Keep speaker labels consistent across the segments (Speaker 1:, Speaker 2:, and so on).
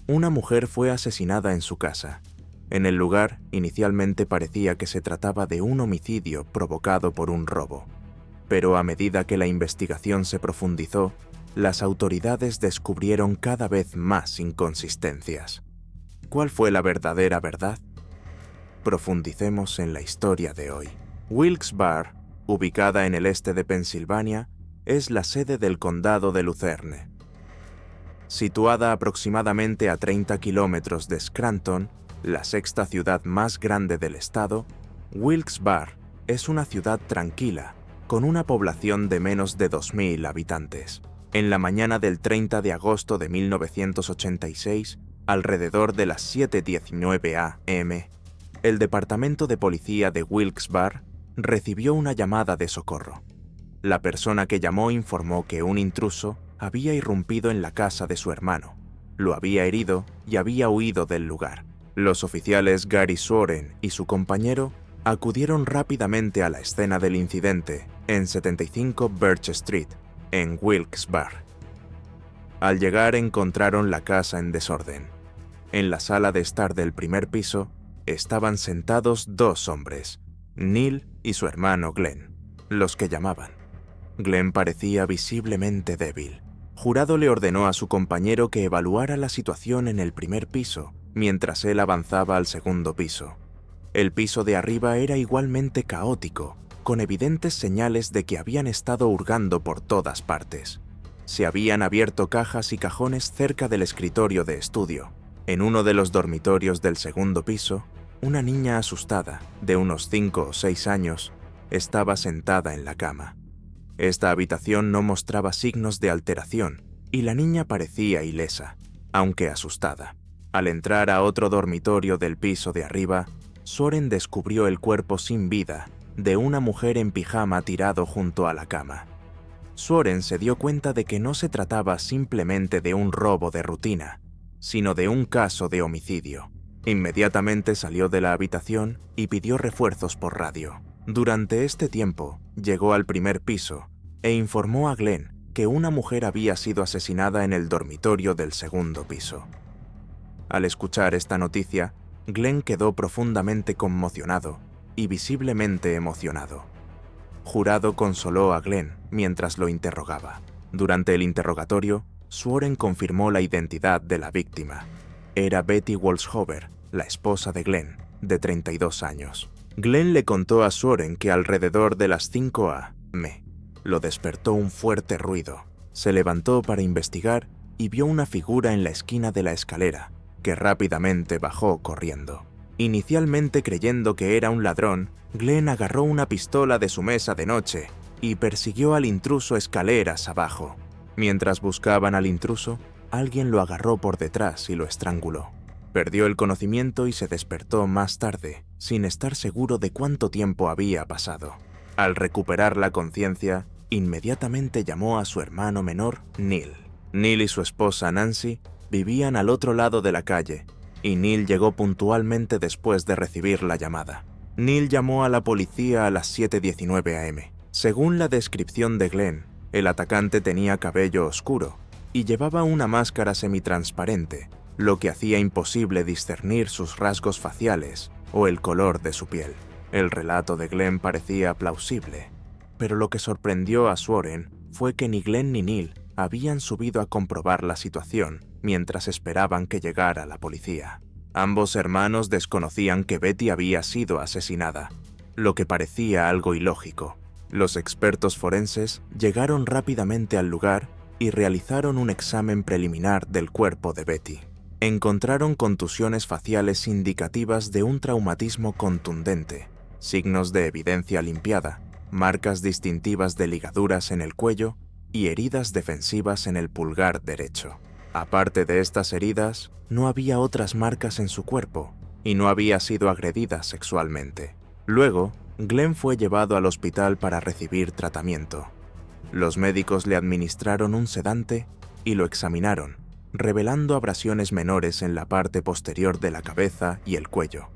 Speaker 1: Una mujer fue asesinada en su casa. En el lugar, inicialmente parecía que se trataba de un homicidio provocado por un robo. Pero a medida que la investigación se profundizó, las autoridades descubrieron cada vez más inconsistencias. ¿Cuál fue la verdadera verdad? Profundicemos en la historia de hoy. Wilkes-Barre, ubicada en el este de Pensilvania, es la sede del condado de Luzerne. Situada aproximadamente a 30 kilómetros de Scranton, la sexta ciudad más grande del estado, Wilkes-Barre es una ciudad tranquila, con una población de menos de 2.000 habitantes. En la mañana del 30 de agosto de 1986, alrededor de las 7:19 a.m., el Departamento de Policía de Wilkes-Barre recibió una llamada de socorro. La persona que llamó informó que un intruso había irrumpido en la casa de su hermano, lo había herido y había huido del lugar. Los oficiales Gary Sworen y su compañero acudieron rápidamente a la escena del incidente en 75 Birch Street, en Wilkes-Barre. Al llegar encontraron la casa en desorden. En la sala de estar del primer piso estaban sentados dos hombres, Neil y su hermano Glenn, los que llamaban. Glenn parecía visiblemente débil. Jurado le ordenó a su compañero que evaluara la situación en el primer piso, mientras él avanzaba al segundo piso. El piso de arriba era igualmente caótico, con evidentes señales de que habían estado hurgando por todas partes. Se habían abierto cajas y cajones cerca del escritorio de estudio. En uno de los dormitorios del segundo piso, una niña asustada, de unos 5 o 6 años, estaba sentada en la cama. Esta habitación no mostraba signos de alteración y la niña parecía ilesa, aunque asustada. Al entrar a otro dormitorio del piso de arriba, Sworen descubrió el cuerpo sin vida de una mujer en pijama tirado junto a la cama. Sworen se dio cuenta de que no se trataba simplemente de un robo de rutina, sino de un caso de homicidio. Inmediatamente salió de la habitación y pidió refuerzos por radio. Durante este tiempo, llegó al primer piso e informó a Glenn que una mujer había sido asesinada en el dormitorio del segundo piso. Al escuchar esta noticia, Glenn quedó profundamente conmocionado y visiblemente emocionado. Jurado consoló a Glenn mientras lo interrogaba. Durante el interrogatorio, Sworen confirmó la identidad de la víctima. Era Betty Wolfshofer, la esposa de Glenn, de 32 años. Glenn le contó a Sworen que alrededor de las 5 a.m. lo despertó un fuerte ruido. Se levantó para investigar y vio una figura en la esquina de la escalera, que rápidamente bajó corriendo. Inicialmente creyendo que era un ladrón, Glenn agarró una pistola de su mesa de noche y persiguió al intruso escaleras abajo. Mientras buscaban al intruso, alguien lo agarró por detrás y lo estranguló. Perdió el conocimiento y se despertó más tarde, sin estar seguro de cuánto tiempo había pasado. Al recuperar la conciencia, inmediatamente llamó a su hermano menor, Neil. Neil y su esposa Nancy vivían al otro lado de la calle, y Neil llegó puntualmente después de recibir la llamada. Neil llamó a la policía a las 7:19 a.m. Según la descripción de Glenn, el atacante tenía cabello oscuro y llevaba una máscara semitransparente, lo que hacía imposible discernir sus rasgos faciales o el color de su piel. El relato de Glenn parecía plausible, pero lo que sorprendió a Sworen fue que ni Glenn ni Neil habían subido a comprobar la situación mientras esperaban que llegara la policía. Ambos hermanos desconocían que Betty había sido asesinada, lo que parecía algo ilógico. Los expertos forenses llegaron rápidamente al lugar y realizaron un examen preliminar del cuerpo de Betty. Encontraron contusiones faciales indicativas de un traumatismo contundente, signos de evidencia limpiada, marcas distintivas de ligaduras en el cuello y heridas defensivas en el pulgar derecho. Aparte de estas heridas, no había otras marcas en su cuerpo y no había sido agredida sexualmente. Luego, Glenn fue llevado al hospital para recibir tratamiento. Los médicos le administraron un sedante y lo examinaron, revelando abrasiones menores en la parte posterior de la cabeza y el cuello,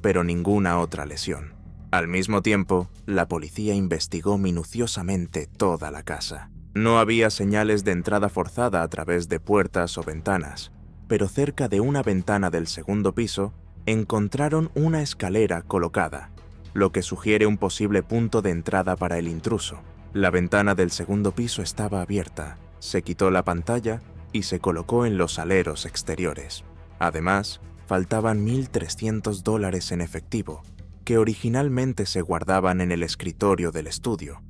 Speaker 1: pero ninguna otra lesión. Al mismo tiempo, la policía investigó minuciosamente toda la casa. No había señales de entrada forzada a través de puertas o ventanas, pero cerca de una ventana del segundo piso encontraron una escalera colocada, lo que sugiere un posible punto de entrada para el intruso. La ventana del segundo piso estaba abierta, se quitó la pantalla y se colocó en los aleros exteriores. Además, faltaban $1,300 en efectivo, que originalmente se guardaban en el escritorio del estudio,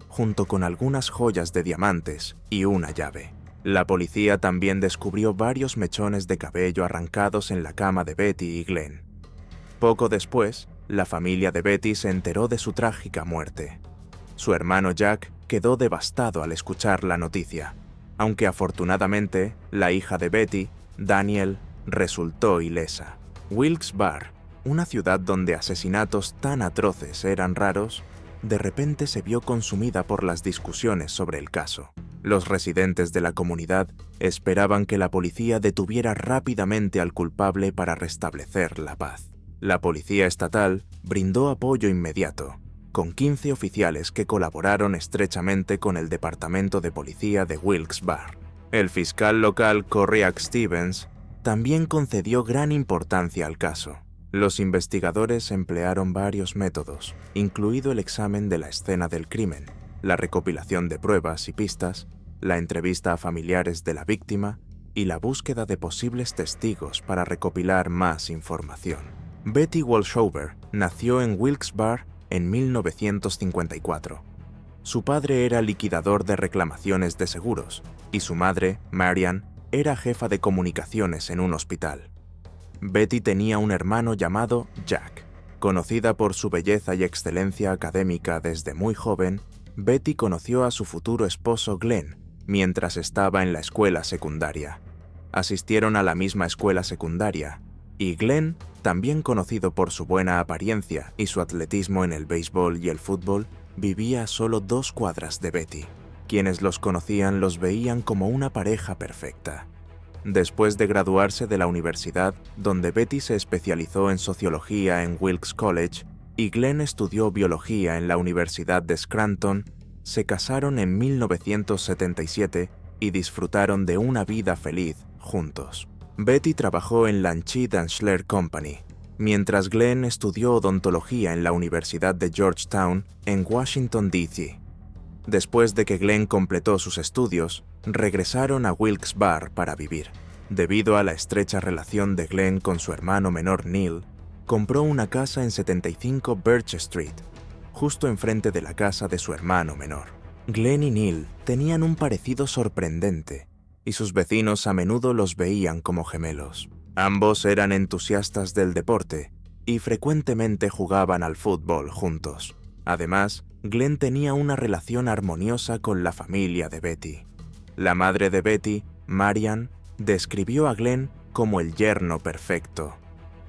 Speaker 1: junto con algunas joyas de diamantes y una llave. La policía también descubrió varios mechones de cabello arrancados en la cama de Betty y Glenn. Poco después, la familia de Betty se enteró de su trágica muerte. Su hermano Jack quedó devastado al escuchar la noticia, aunque afortunadamente la hija de Betty, Danielle, resultó ilesa. Wilkes-Barre, una ciudad donde asesinatos tan atroces eran raros, de repente se vio consumida por las discusiones sobre el caso. Los residentes de la comunidad esperaban que la policía detuviera rápidamente al culpable para restablecer la paz. La policía estatal brindó apoyo inmediato, con 15 oficiales que colaboraron estrechamente con el Departamento de Policía de Wilkes-Barre. El fiscal local Corriaq Stevens también concedió gran importancia al caso. Los investigadores emplearon varios métodos, incluido el examen de la escena del crimen, la recopilación de pruebas y pistas, la entrevista a familiares de la víctima y la búsqueda de posibles testigos para recopilar más información. Betty Wolshofer nació en Wilkes-Barre en 1954. Su padre era liquidador de reclamaciones de seguros y su madre, Marian, era jefa de comunicaciones en un hospital. Betty tenía un hermano llamado Jack. Conocida por su belleza y excelencia académica desde muy joven, Betty conoció a su futuro esposo Glenn mientras estaba en la escuela secundaria. Asistieron a la misma escuela secundaria, y Glenn, también conocido por su buena apariencia y su atletismo en el béisbol y el fútbol, vivía a solo 2 cuadras de Betty. Quienes los conocían los veían como una pareja perfecta. Después de graduarse de la universidad, donde Betty se especializó en sociología en Wilkes College y Glenn estudió biología en la Universidad de Scranton, se casaron en 1977 y disfrutaron de una vida feliz juntos. Betty trabajó en la Sheed & Schler Company, mientras Glenn estudió odontología en la Universidad de Georgetown en Washington, D.C. Después de que Glenn completó sus estudios, regresaron a Wilkes-Barre para vivir. Debido a la estrecha relación de Glenn con su hermano menor Neil, compró una casa en 75 Birch Street, justo enfrente de la casa de su hermano menor. Glenn y Neil tenían un parecido sorprendente, y sus vecinos a menudo los veían como gemelos. Ambos eran entusiastas del deporte y frecuentemente jugaban al fútbol juntos. Además, Glenn tenía una relación armoniosa con la familia de Betty. La madre de Betty, Marian, describió a Glenn como el yerno perfecto.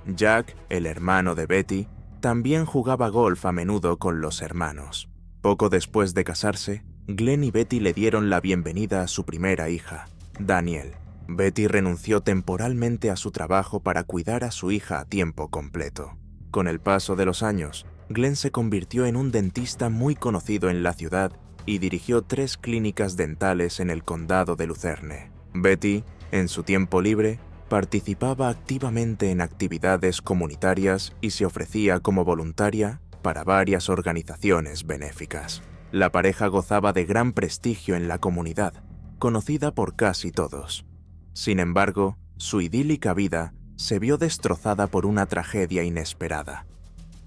Speaker 1: Jack, el hermano de Betty, también jugaba golf a menudo con los hermanos. Poco después de casarse, Glenn y Betty le dieron la bienvenida a su primera hija, Danielle. Betty renunció temporalmente a su trabajo para cuidar a su hija a tiempo completo. Con el paso de los años, Glenn se convirtió en un dentista muy conocido en la ciudad y dirigió 3 clínicas dentales en el condado de Luzerne. Betty, en su tiempo libre, participaba activamente en actividades comunitarias y se ofrecía como voluntaria para varias organizaciones benéficas. La pareja gozaba de gran prestigio en la comunidad, conocida por casi todos. Sin embargo, su idílica vida se vio destrozada por una tragedia inesperada.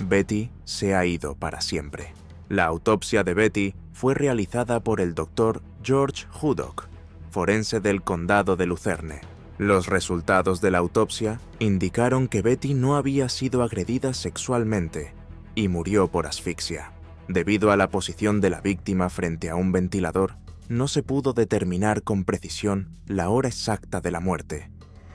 Speaker 1: Betty se ha ido para siempre. La autopsia de Betty fue realizada por el Dr. George Huddock, forense del condado de Luzerne. Los resultados de la autopsia indicaron que Betty no había sido agredida sexualmente y murió por asfixia. Debido a la posición de la víctima frente a un ventilador, no se pudo determinar con precisión la hora exacta de la muerte,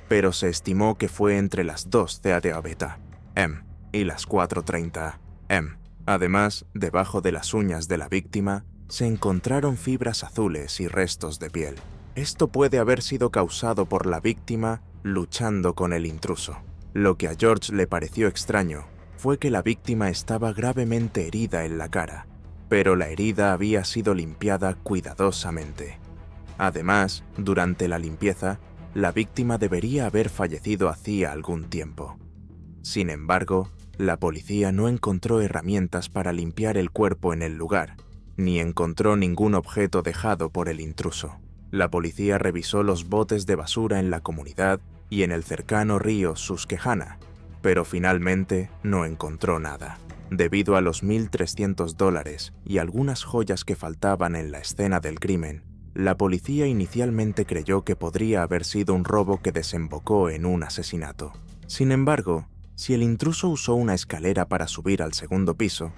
Speaker 1: pero se estimó que fue entre las 2:30 am y las 4:30 am. Además, debajo de las uñas de la víctima se encontraron fibras azules y restos de piel. Esto puede haber sido causado por la víctima luchando con el intruso. Lo que a George le pareció extraño fue que la víctima estaba gravemente herida en la cara, pero la herida había sido limpiada cuidadosamente. Además, durante la limpieza, la víctima debería haber fallecido hacía algún tiempo. Sin embargo, la policía no encontró herramientas para limpiar el cuerpo en el lugar, ni encontró ningún objeto dejado por el intruso. La policía revisó los botes de basura en la comunidad y en el cercano río Susquehanna, pero finalmente no encontró nada. Debido a los $1.300 y algunas joyas que faltaban en la escena del crimen, la policía inicialmente creyó que podría haber sido un robo que desembocó en un asesinato. Sin embargo, si el intruso usó una escalera para subir al segundo piso,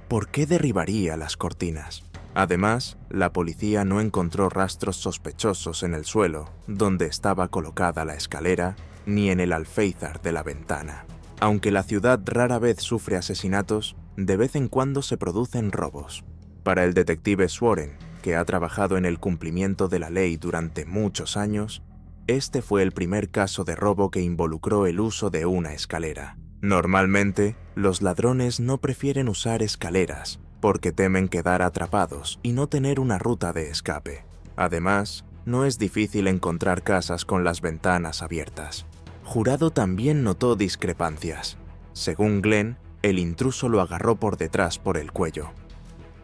Speaker 1: ¿por qué derribaría las cortinas? Además, la policía no encontró rastros sospechosos en el suelo donde estaba colocada la escalera, ni en el alféizar de la ventana. Aunque la ciudad rara vez sufre asesinatos, de vez en cuando se producen robos. Para el detective Swaren, que ha trabajado en el cumplimiento de la ley durante muchos años, este fue el primer caso de robo que involucró el uso de una escalera. Normalmente, los ladrones no prefieren usar escaleras porque temen quedar atrapados y no tener una ruta de escape. Además, no es difícil encontrar casas con las ventanas abiertas. Jurado también notó discrepancias. Según Glenn, el intruso lo agarró por detrás por el cuello.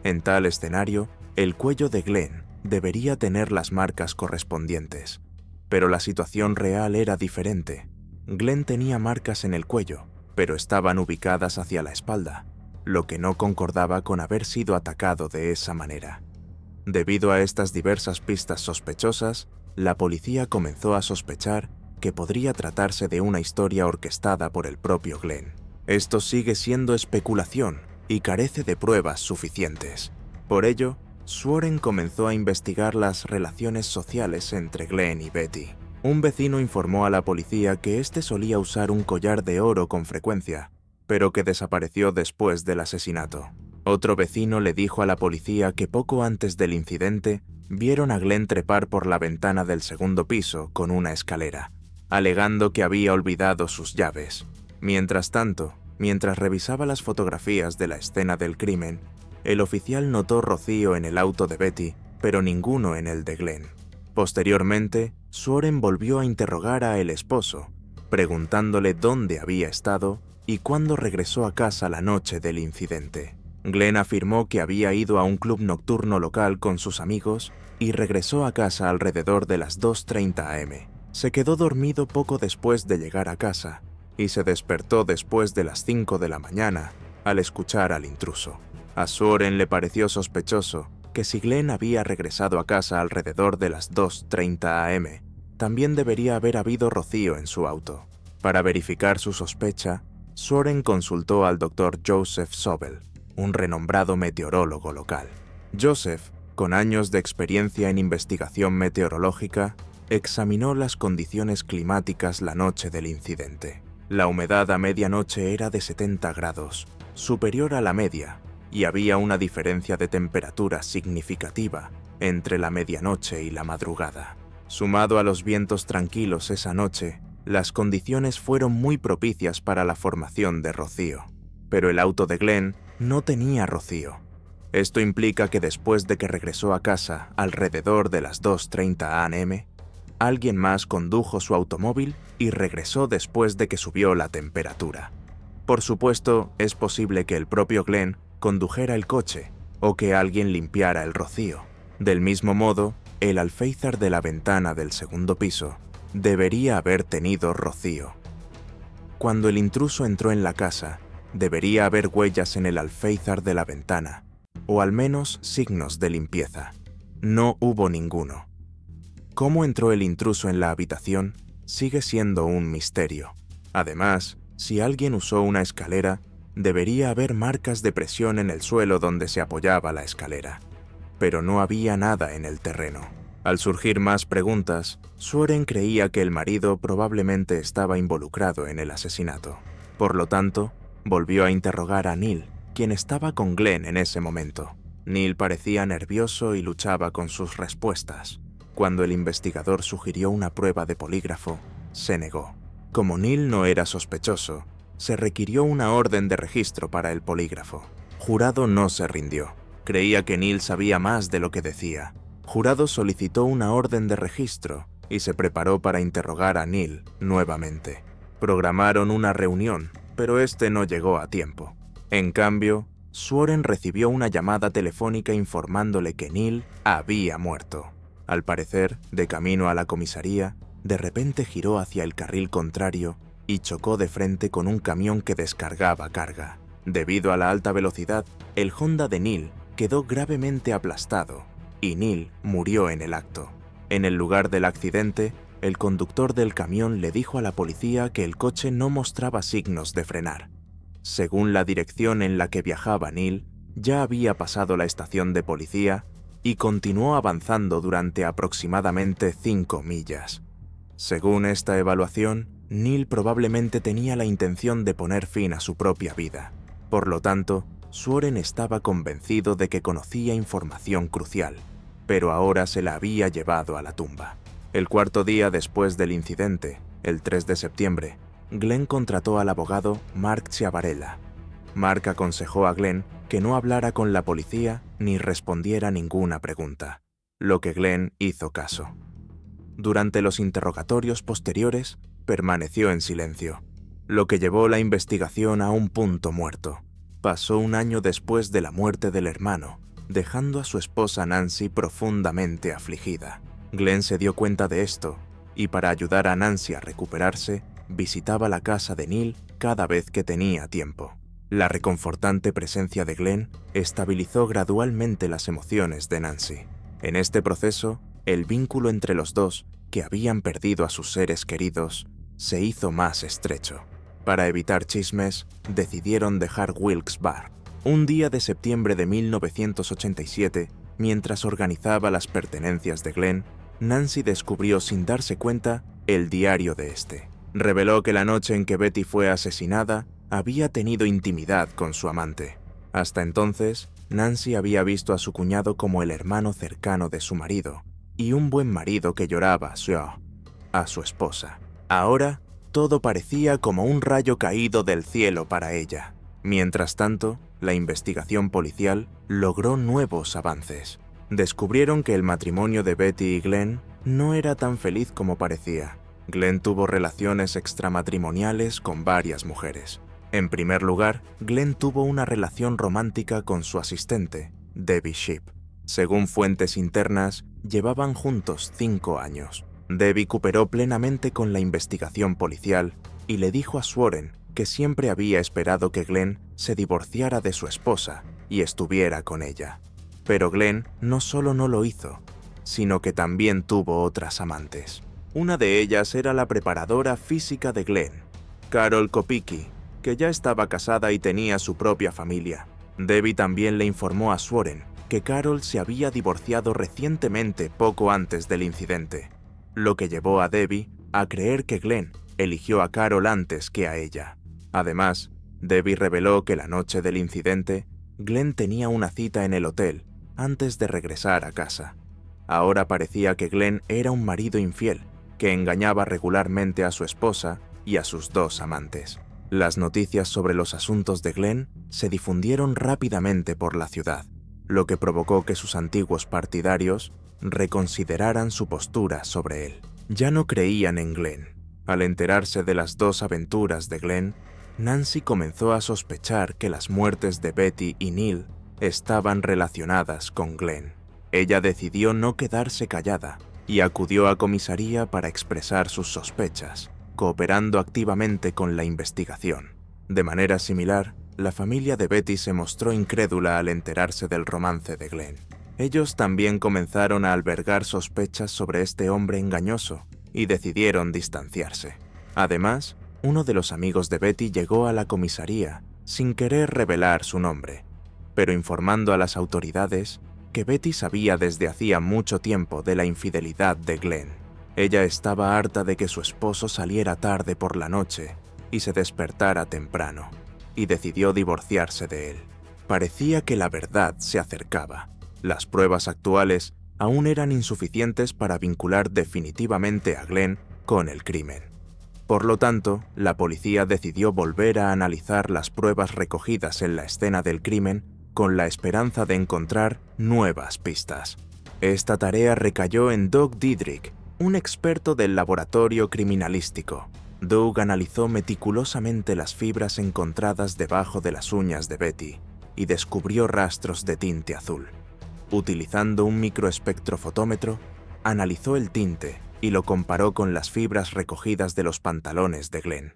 Speaker 1: En tal escenario, el cuello de Glenn debería tener las marcas correspondientes. Pero la situación real era diferente. Glenn tenía marcas en el cuello, pero estaban ubicadas hacia la espalda, lo que no concordaba con haber sido atacado de esa manera. Debido a estas diversas pistas sospechosas, la policía comenzó a sospechar que podría tratarse de una historia orquestada por el propio Glenn. Esto sigue siendo especulación y carece de pruebas suficientes. Por ello, Swaren comenzó a investigar las relaciones sociales entre Glenn y Betty. Un vecino informó a la policía que éste solía usar un collar de oro con frecuencia, pero que desapareció después del asesinato. Otro vecino le dijo a la policía que poco antes del incidente vieron a Glenn trepar por la ventana del segundo piso con una escalera, alegando que había olvidado sus llaves. Mientras tanto, mientras revisaba las fotografías de la escena del crimen, el oficial notó rocío en el auto de Betty, pero ninguno en el de Glenn. Posteriormente, Swaren volvió a interrogar a el esposo, preguntándole dónde había estado y cuándo regresó a casa la noche del incidente. Glenn afirmó que había ido a un club nocturno local con sus amigos y regresó a casa alrededor de las 2:30 am. Se quedó dormido poco después de llegar a casa y se despertó después de las 5 de la mañana al escuchar al intruso. A Swaren le pareció sospechoso que si Glenn había regresado a casa alrededor de las 2:30 am, también debería haber habido rocío en su auto. Para verificar su sospecha, Swaren consultó al Dr. Joseph Sobel, un renombrado meteorólogo local. Joseph, con años de experiencia en investigación meteorológica, examinó las condiciones climáticas la noche del incidente. La humedad a medianoche era de 70 grados, superior a la media, y había una diferencia de temperatura significativa entre la medianoche y la madrugada. Sumado a los vientos tranquilos esa noche, las condiciones fueron muy propicias para la formación de rocío. Pero el auto de Glenn no tenía rocío. Esto implica que después de que regresó a casa alrededor de las 2:30 am, alguien más condujo su automóvil y regresó después de que subió la temperatura. Por supuesto, es posible que el propio Glenn condujera el coche o que alguien limpiara el rocío. Del mismo modo, el alféizar de la ventana del segundo piso debería haber tenido rocío. Cuando el intruso entró en la casa, debería haber huellas en el alféizar de la ventana, o al menos signos de limpieza. No hubo ninguno. Cómo entró el intruso en la habitación sigue siendo un misterio. Además, si alguien usó una escalera, debería haber marcas de presión en el suelo donde se apoyaba la escalera, pero no había nada en el terreno. Al surgir más preguntas, Swaren creía que el marido probablemente estaba involucrado en el asesinato. Por lo tanto, volvió a interrogar a Neil, quien estaba con Glenn en ese momento. Neil parecía nervioso y luchaba con sus respuestas. Cuando el investigador sugirió una prueba de polígrafo, se negó. Como Neil no era sospechoso, se requirió una orden de registro para el polígrafo. Jurado no se rindió. Creía que Neil sabía más de lo que decía. Jurado solicitó una orden de registro y se preparó para interrogar a Neil nuevamente. Programaron una reunión, pero este no llegó a tiempo. En cambio, Swaren recibió una llamada telefónica informándole que Neil había muerto. Al parecer, de camino a la comisaría, de repente giró hacia el carril contrario y chocó de frente con un camión que descargaba carga. Debido a la alta velocidad, el Honda de Neil quedó gravemente aplastado y Neil murió en el acto. En el lugar del accidente, el conductor del camión le dijo a la policía que el coche no mostraba signos de frenar. Según la dirección en la que viajaba Neil, ya había pasado la estación de policía y continuó avanzando durante aproximadamente 5 millas. Según esta evaluación, Neil probablemente tenía la intención de poner fin a su propia vida. Por lo tanto, Swaren estaba convencido de que conocía información crucial, pero ahora se la había llevado a la tumba. El cuarto día después del incidente, el 3 de septiembre, Glenn contrató al abogado Mark Ciavarella. Mark aconsejó a Glenn que no hablara con la policía ni respondiera ninguna pregunta, lo que Glenn hizo caso. Durante los interrogatorios posteriores, permaneció en silencio, lo que llevó la investigación a un punto muerto. Pasó un año después de la muerte del hermano, dejando a su esposa Nancy profundamente afligida. Glenn se dio cuenta de esto, y para ayudar a Nancy a recuperarse, visitaba la casa de Neil cada vez que tenía tiempo. La reconfortante presencia de Glenn estabilizó gradualmente las emociones de Nancy. En este proceso, el vínculo entre los dos, que habían perdido a sus seres queridos, se hizo más estrecho. Para evitar chismes, decidieron dejar Wilkes Bar. Un día de septiembre de 1987, mientras organizaba las pertenencias de Glenn, Nancy descubrió sin darse cuenta el diario de este. Reveló que la noche en que Betty fue asesinada, había tenido intimidad con su amante. Hasta entonces, Nancy había visto a su cuñado como el hermano cercano de su marido, y un buen marido que lloraba a su esposa. Ahora, todo parecía como un rayo caído del cielo para ella. Mientras tanto, la investigación policial logró nuevos avances. Descubrieron que el matrimonio de Betty y Glenn no era tan feliz como parecía. Glenn tuvo relaciones extramatrimoniales con varias mujeres. En primer lugar, Glenn tuvo una relación romántica con su asistente, Debbie Shipp. Según fuentes internas, llevaban juntos 5 años. Debbie cooperó plenamente con la investigación policial y le dijo a Swaren que siempre había esperado que Glenn se divorciara de su esposa y estuviera con ella. Pero Glenn no solo no lo hizo, sino que también tuvo otras amantes. Una de ellas era la preparadora física de Glenn, Carol Kopicki, que ya estaba casada y tenía su propia familia. Debbie también le informó a Swaren que Carol se había divorciado recientemente poco antes del incidente, lo que llevó a Debbie a creer que Glenn eligió a Carol antes que a ella. Además, Debbie reveló que la noche del incidente, Glenn tenía una cita en el hotel antes de regresar a casa. Ahora parecía que Glenn era un marido infiel que engañaba regularmente a su esposa y a sus 2 amantes. Las noticias sobre los asuntos de Glenn se difundieron rápidamente por la ciudad, lo que provocó que sus antiguos partidarios reconsideraran su postura sobre él. Ya no creían en Glenn. Al enterarse de las 2 aventuras de Glenn, Nancy comenzó a sospechar que las muertes de Betty y Neil estaban relacionadas con Glenn. Ella decidió no quedarse callada y acudió a comisaría para expresar sus sospechas, cooperando activamente con la investigación. De manera similar, la familia de Betty se mostró incrédula al enterarse del romance de Glenn. Ellos también comenzaron a albergar sospechas sobre este hombre engañoso y decidieron distanciarse. Además, uno de los amigos de Betty llegó a la comisaría sin querer revelar su nombre, pero informando a las autoridades que Betty sabía desde hacía mucho tiempo de la infidelidad de Glenn. Ella estaba harta de que su esposo saliera tarde por la noche y se despertara temprano, y decidió divorciarse de él. Parecía que la verdad se acercaba. Las pruebas actuales aún eran insuficientes para vincular definitivamente a Glenn con el crimen. Por lo tanto, la policía decidió volver a analizar las pruebas recogidas en la escena del crimen con la esperanza de encontrar nuevas pistas. Esta tarea recayó en Doug Diedrich, un experto del laboratorio criminalístico, Doug analizó meticulosamente las fibras encontradas debajo de las uñas de Betty y descubrió rastros de tinte azul. Utilizando un microespectrofotómetro, analizó el tinte y lo comparó con las fibras recogidas de los pantalones de Glenn,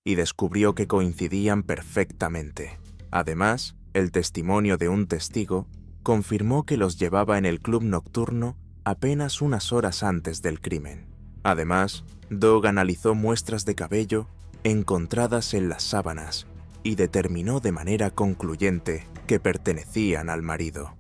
Speaker 1: y descubrió que coincidían perfectamente. Además, el testimonio de un testigo confirmó que los llevaba en el club nocturno apenas unas horas antes del crimen. Además, Doug analizó muestras de cabello encontradas en las sábanas y determinó de manera concluyente que pertenecían al marido.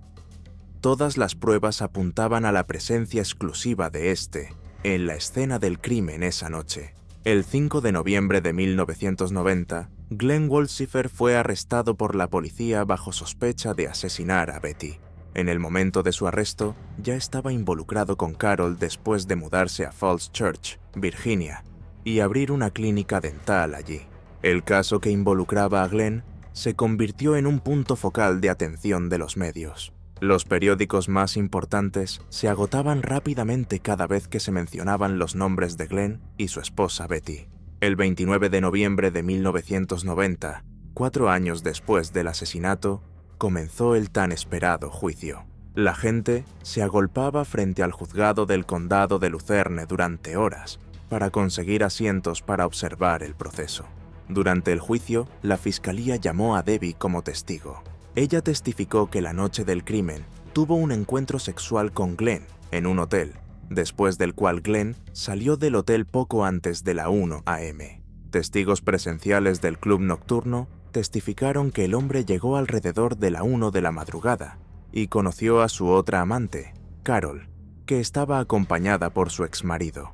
Speaker 1: Todas las pruebas apuntaban a la presencia exclusiva de este en la escena del crimen esa noche. El 5 de noviembre de 1990, Glenn Wolsifer fue arrestado por la policía bajo sospecha de asesinar a Betty. En el momento de su arresto, ya estaba involucrado con Carol después de mudarse a Falls Church, Virginia, y abrir una clínica dental allí. El caso que involucraba a Glenn se convirtió en un punto focal de atención de los medios. Los periódicos más importantes se agotaban rápidamente cada vez que se mencionaban los nombres de Glenn y su esposa Betty. El 29 de noviembre de 1990, 4 años después del asesinato, comenzó el tan esperado juicio. La gente se agolpaba frente al juzgado del condado de Luzerne durante horas para conseguir asientos para observar el proceso. Durante el juicio, la fiscalía llamó a Debbie como testigo. Ella testificó que la noche del crimen tuvo un encuentro sexual con Glenn en un hotel, después del cual Glenn salió del hotel poco antes de la 1 a.m. Testigos presenciales del club nocturno testificaron que el hombre llegó alrededor de la 1 de la madrugada y conoció a su otra amante, Carol, que estaba acompañada por su exmarido.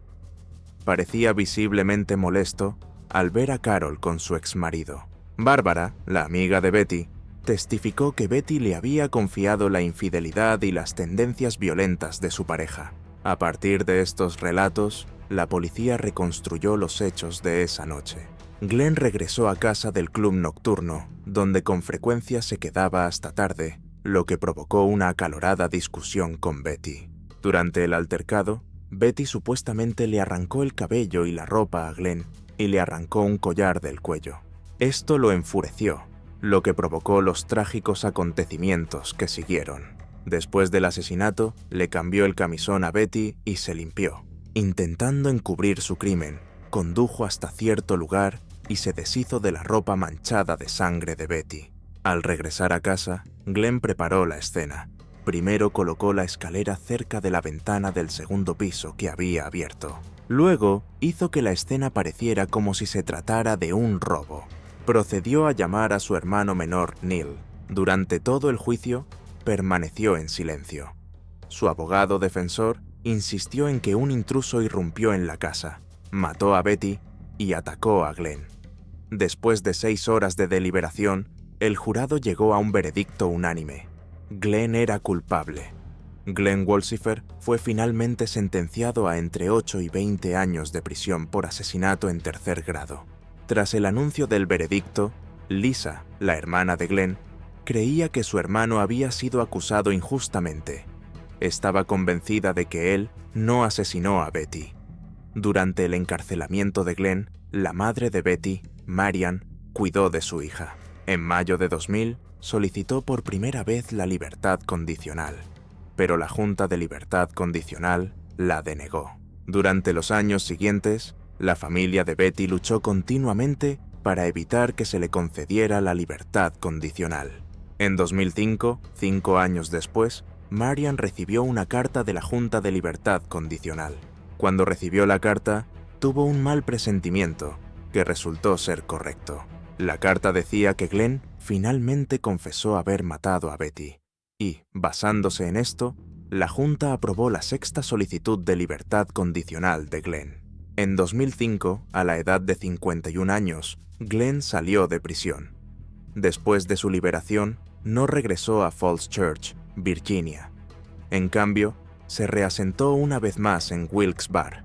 Speaker 1: Parecía visiblemente molesto al ver a Carol con su exmarido. Bárbara, la amiga de Betty, testificó que Betty le había confiado la infidelidad y las tendencias violentas de su pareja. A partir de estos relatos, la policía reconstruyó los hechos de esa noche. Glenn regresó a casa del club nocturno, donde con frecuencia se quedaba hasta tarde, lo que provocó una acalorada discusión con Betty. Durante el altercado, Betty supuestamente le arrancó el cabello y la ropa a Glenn y le arrancó un collar del cuello. Esto lo enfureció, lo que provocó los trágicos acontecimientos que siguieron. Después del asesinato, le cambió el camisón a Betty y se limpió. Intentando encubrir su crimen, condujo hasta cierto lugar y se deshizo de la ropa manchada de sangre de Betty. Al regresar a casa, Glenn preparó la escena. Primero colocó la escalera cerca de la ventana del segundo piso que había abierto. Luego, hizo que la escena pareciera como si se tratara de un robo. Procedió a llamar a su hermano menor, Neil. Durante todo el juicio, permaneció en silencio. Su abogado defensor insistió en que un intruso irrumpió en la casa, mató a Betty y atacó a Glenn. Después de 6 horas de deliberación, el jurado llegó a un veredicto unánime. Glenn era culpable. Glenn Wolsifer fue finalmente sentenciado a entre 8 y 20 años de prisión por asesinato en tercer grado. Tras el anuncio del veredicto, Lisa, la hermana de Glenn, creía que su hermano había sido acusado injustamente. Estaba convencida de que él no asesinó a Betty. Durante el encarcelamiento de Glenn, la madre de Betty, Marian, cuidó de su hija. En mayo de 2000, solicitó por primera vez la libertad condicional, pero la Junta de Libertad Condicional la denegó. Durante los años siguientes, la familia de Betty luchó continuamente para evitar que se le concediera la libertad condicional. En 2005, 5 años después, Marian recibió una carta de la Junta de Libertad Condicional. Cuando recibió la carta, tuvo un mal presentimiento, que resultó ser correcto. La carta decía que Glenn finalmente confesó haber matado a Betty, y, basándose en esto, la Junta aprobó la 6ª solicitud de libertad condicional de Glenn. En 2005, a la edad de 51 años, Glenn salió de prisión. Después de su liberación, no regresó a Falls Church, Virginia. En cambio, se reasentó una vez más en Wilkes-Barre.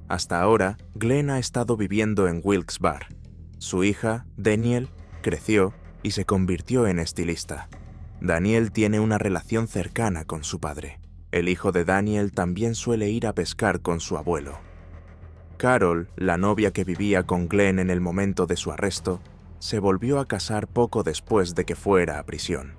Speaker 1: Hasta ahora, Glenn ha estado viviendo en Wilkes-Barre. Su hija, Danielle, creció y se convirtió en estilista. Danielle tiene una relación cercana con su padre. El hijo de Daniel también suele ir a pescar con su abuelo. Carol, la novia que vivía con Glenn en el momento de su arresto, se volvió a casar poco después de que fuera a prisión.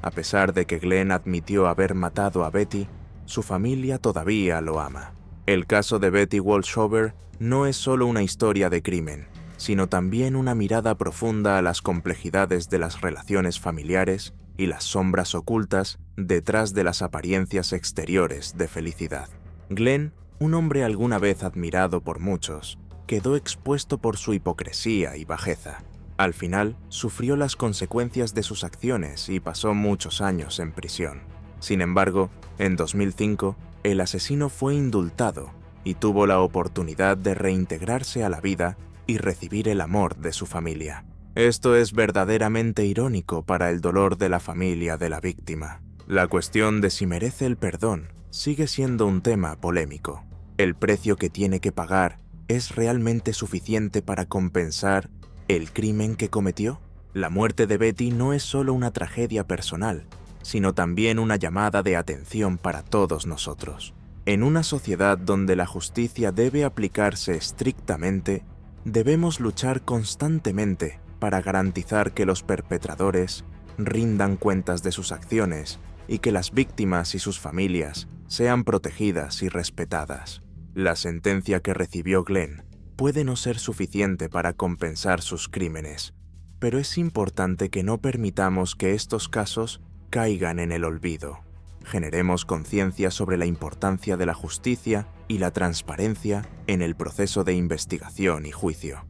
Speaker 1: A pesar de que Glenn admitió haber matado a Betty, su familia todavía lo ama. El caso de Betty Wolshofer no es solo una historia de crimen, sino también una mirada profunda a las complejidades de las relaciones familiares y las sombras ocultas detrás de las apariencias exteriores de felicidad. Glenn, un hombre alguna vez admirado por muchos, quedó expuesto por su hipocresía y bajeza. Al final, sufrió las consecuencias de sus acciones y pasó muchos años en prisión. Sin embargo, en 2005, el asesino fue indultado y tuvo la oportunidad de reintegrarse a la vida y recibir el amor de su familia. Esto es verdaderamente irónico para el dolor de la familia de la víctima. La cuestión de si merece el perdón sigue siendo un tema polémico. ¿El precio que tiene que pagar es realmente suficiente para compensar el crimen que cometió? La muerte de Betty no es solo una tragedia personal, sino también una llamada de atención para todos nosotros. En una sociedad donde la justicia debe aplicarse estrictamente, debemos luchar constantemente para garantizar que los perpetradores rindan cuentas de sus acciones y que las víctimas y sus familias sean protegidas y respetadas. La sentencia que recibió Glenn puede no ser suficiente para compensar sus crímenes, pero es importante que no permitamos que estos casos caigan en el olvido. Generemos conciencia sobre la importancia de la justicia y la transparencia en el proceso de investigación y juicio.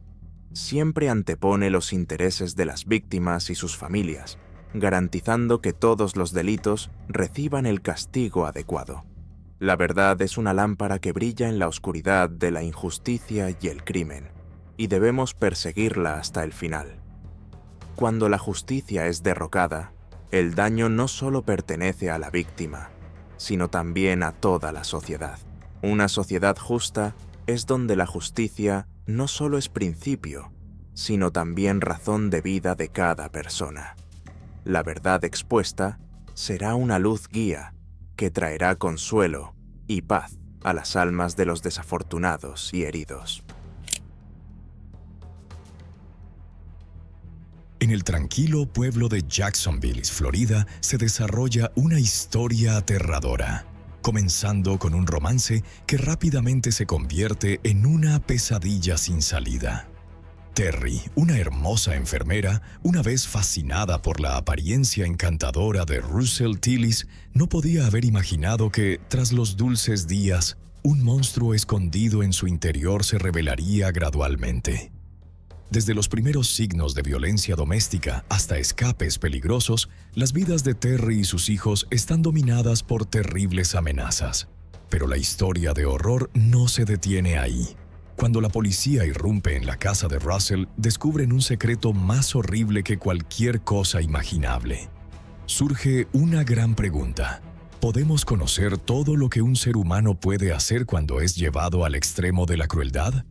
Speaker 1: Siempre antepone los intereses de las víctimas y sus familias, garantizando que todos los delitos reciban el castigo adecuado. La verdad es una lámpara que brilla en la oscuridad de la injusticia y el crimen, y debemos perseguirla hasta el final. Cuando la justicia es derrocada, el daño no solo pertenece a la víctima, sino también a toda la sociedad. Una sociedad justa es donde la justicia no solo es principio, sino también razón de vida de cada persona. La verdad expuesta será una luz guía que traerá consuelo y paz a las almas de los desafortunados y heridos.
Speaker 2: En el tranquilo pueblo de Jacksonville, Florida, se desarrolla una historia aterradora, comenzando con un romance que rápidamente se convierte en una pesadilla sin salida. Terry, una hermosa enfermera, una vez fascinada por la apariencia encantadora de Russell Tillis, no podía haber imaginado que, tras los dulces días, un monstruo escondido en su interior se revelaría gradualmente. Desde los primeros signos de violencia doméstica hasta escapes peligrosos, las vidas de Terry y sus hijos están dominadas por terribles amenazas. Pero la historia de horror no se detiene ahí. Cuando la policía irrumpe en la casa de Russell, descubren un secreto más horrible que cualquier cosa imaginable. Surge una gran pregunta. ¿Podemos conocer todo lo que un ser humano puede hacer cuando es llevado al extremo de la crueldad?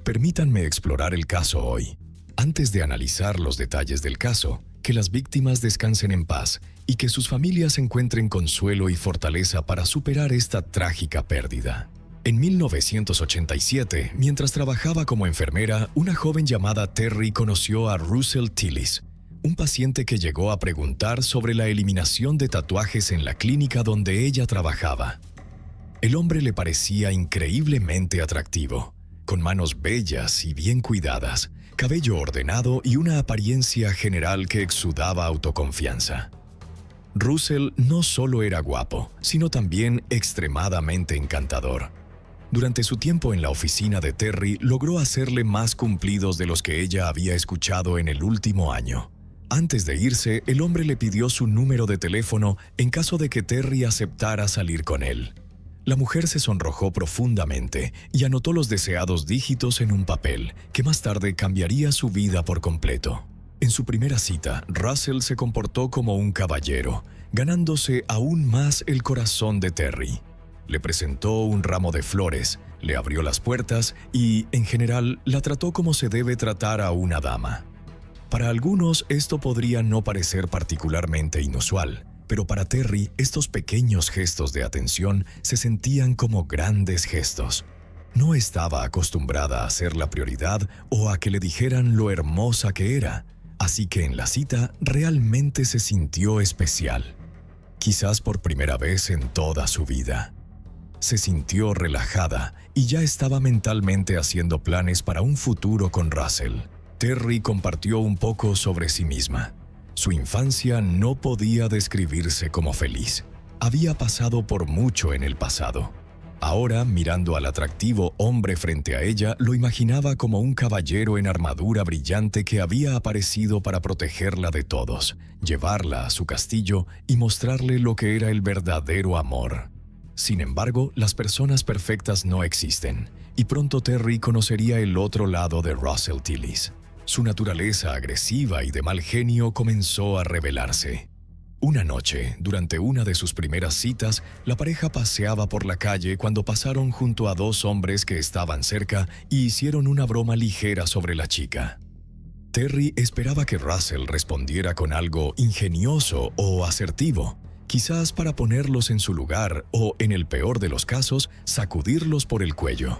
Speaker 2: Permítanme explorar el caso hoy. Antes de analizar los detalles del caso, que las víctimas descansen en paz y que sus familias encuentren consuelo y fortaleza para superar esta trágica pérdida. En 1987, mientras trabajaba como enfermera, una joven llamada Terry conoció a Russell Tillis, un paciente que llegó a preguntar sobre la eliminación de tatuajes en la clínica donde ella trabajaba. El hombre le parecía increíblemente atractivo, con manos bellas y bien cuidadas, cabello ordenado y una apariencia general que exudaba autoconfianza. Russell no solo era guapo, sino también extremadamente encantador. Durante su tiempo en la oficina de Terry, logró hacerle más cumplidos de los que ella había escuchado en el último año. Antes de irse, el hombre le pidió su número de teléfono en caso de que Terry aceptara salir con él. La mujer se sonrojó profundamente y anotó los deseados dígitos en un papel, que más tarde cambiaría su vida por completo. En su primera cita, Russell se comportó como un caballero, ganándose aún más el corazón de Terry. Le presentó un ramo de flores, le abrió las puertas y, en general, la trató como se debe tratar a una dama. Para algunos, esto podría no parecer particularmente inusual, Pero para Terry, estos pequeños gestos de atención se sentían como grandes gestos. No estaba acostumbrada a ser la prioridad o a que le dijeran lo hermosa que era, así que en la cita realmente se sintió especial. Quizás por primera vez en toda su vida. Se sintió relajada y ya estaba mentalmente haciendo planes para un futuro con Russell. Terry compartió un poco sobre sí misma. Su infancia no podía describirse como feliz. Había pasado por mucho en el pasado. Ahora, mirando al atractivo hombre frente a ella, lo imaginaba como un caballero en armadura brillante que había aparecido para protegerla de todos, llevarla a su castillo y mostrarle lo que era el verdadero amor. Sin embargo, las personas perfectas no existen, y pronto Terry conocería el otro lado de Russell Tillis. Su naturaleza agresiva y de mal genio comenzó a revelarse. Una noche, durante una de sus primeras citas, la pareja paseaba por la calle cuando pasaron junto a dos hombres que estaban cerca y hicieron una broma ligera sobre la chica. Terry esperaba que Russell respondiera con algo ingenioso o asertivo, quizás para ponerlos en su lugar o, en el peor de los casos, sacudirlos por el cuello.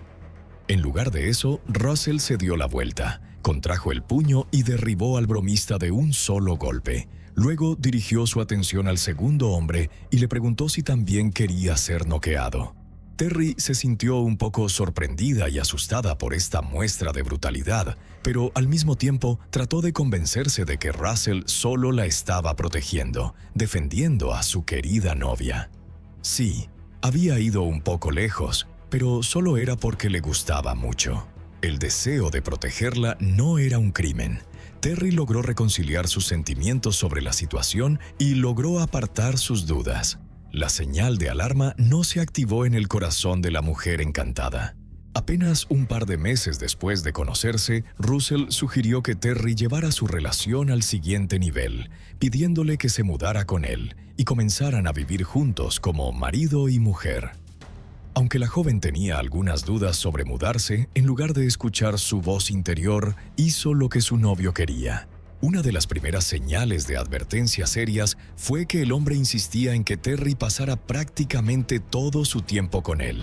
Speaker 2: En lugar de eso, Russell se dio la vuelta, contrajo el puño y derribó al bromista de un solo golpe. Luego dirigió su atención al segundo hombre y le preguntó si también quería ser noqueado. Terry se sintió un poco sorprendida y asustada por esta muestra de brutalidad, pero al mismo tiempo trató de convencerse de que Russell solo la estaba protegiendo, defendiendo a su querida novia. Sí, había ido un poco lejos, pero solo era porque le gustaba mucho. El deseo de protegerla no era un crimen. Terry logró reconciliar sus sentimientos sobre la situación y logró apartar sus dudas. La señal de alarma no se activó en el corazón de la mujer encantada. Apenas un par de meses después de conocerse, Russell sugirió que Terry llevara su relación al siguiente nivel, pidiéndole que se mudara con él y comenzaran a vivir juntos como marido y mujer. Aunque la joven tenía algunas dudas sobre mudarse, en lugar de escuchar su voz interior, hizo lo que su novio quería. Una de las primeras señales de advertencia serias fue que el hombre insistía en que Terry pasara prácticamente todo su tiempo con él.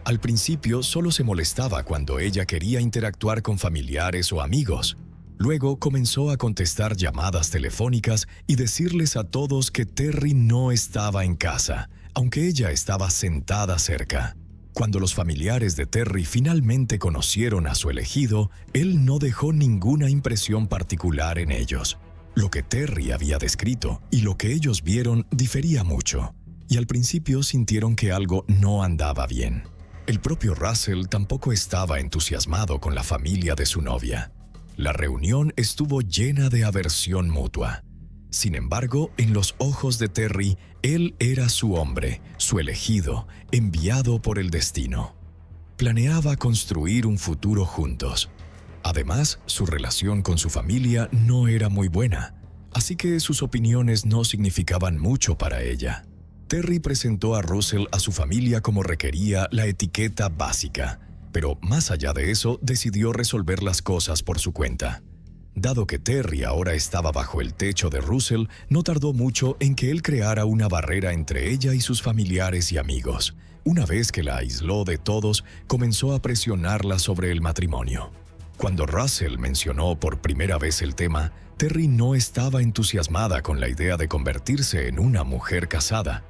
Speaker 2: Al principio solo se molestaba cuando ella quería interactuar con familiares o amigos. Luego comenzó a contestar llamadas telefónicas y decirles a todos que Terry no estaba en casa, aunque ella estaba sentada cerca. Cuando los familiares de Terry finalmente conocieron a su elegido, él no dejó ninguna impresión particular en ellos. Lo que Terry había descrito y lo que ellos vieron difería mucho, y al principio sintieron que algo no andaba bien. El propio Russell tampoco estaba entusiasmado con la familia de su novia. La reunión estuvo llena de aversión mutua. Sin embargo, en los ojos de Terry, él era su hombre, su elegido, enviado por el destino. Planeaba construir un futuro juntos. Además, su relación con su familia no era muy buena, así que sus opiniones no significaban mucho para ella. Terry presentó a Russell a su familia como requería la etiqueta básica, pero más allá de eso, decidió resolver las cosas por su cuenta. Dado que Terry ahora estaba bajo el techo de Russell, no tardó mucho en que él creara una barrera entre ella y sus familiares y amigos. Una vez que la aisló de todos, comenzó a presionarla sobre el matrimonio. Cuando Russell mencionó por primera vez el tema, Terry no estaba entusiasmada con la idea de convertirse en una mujer casada.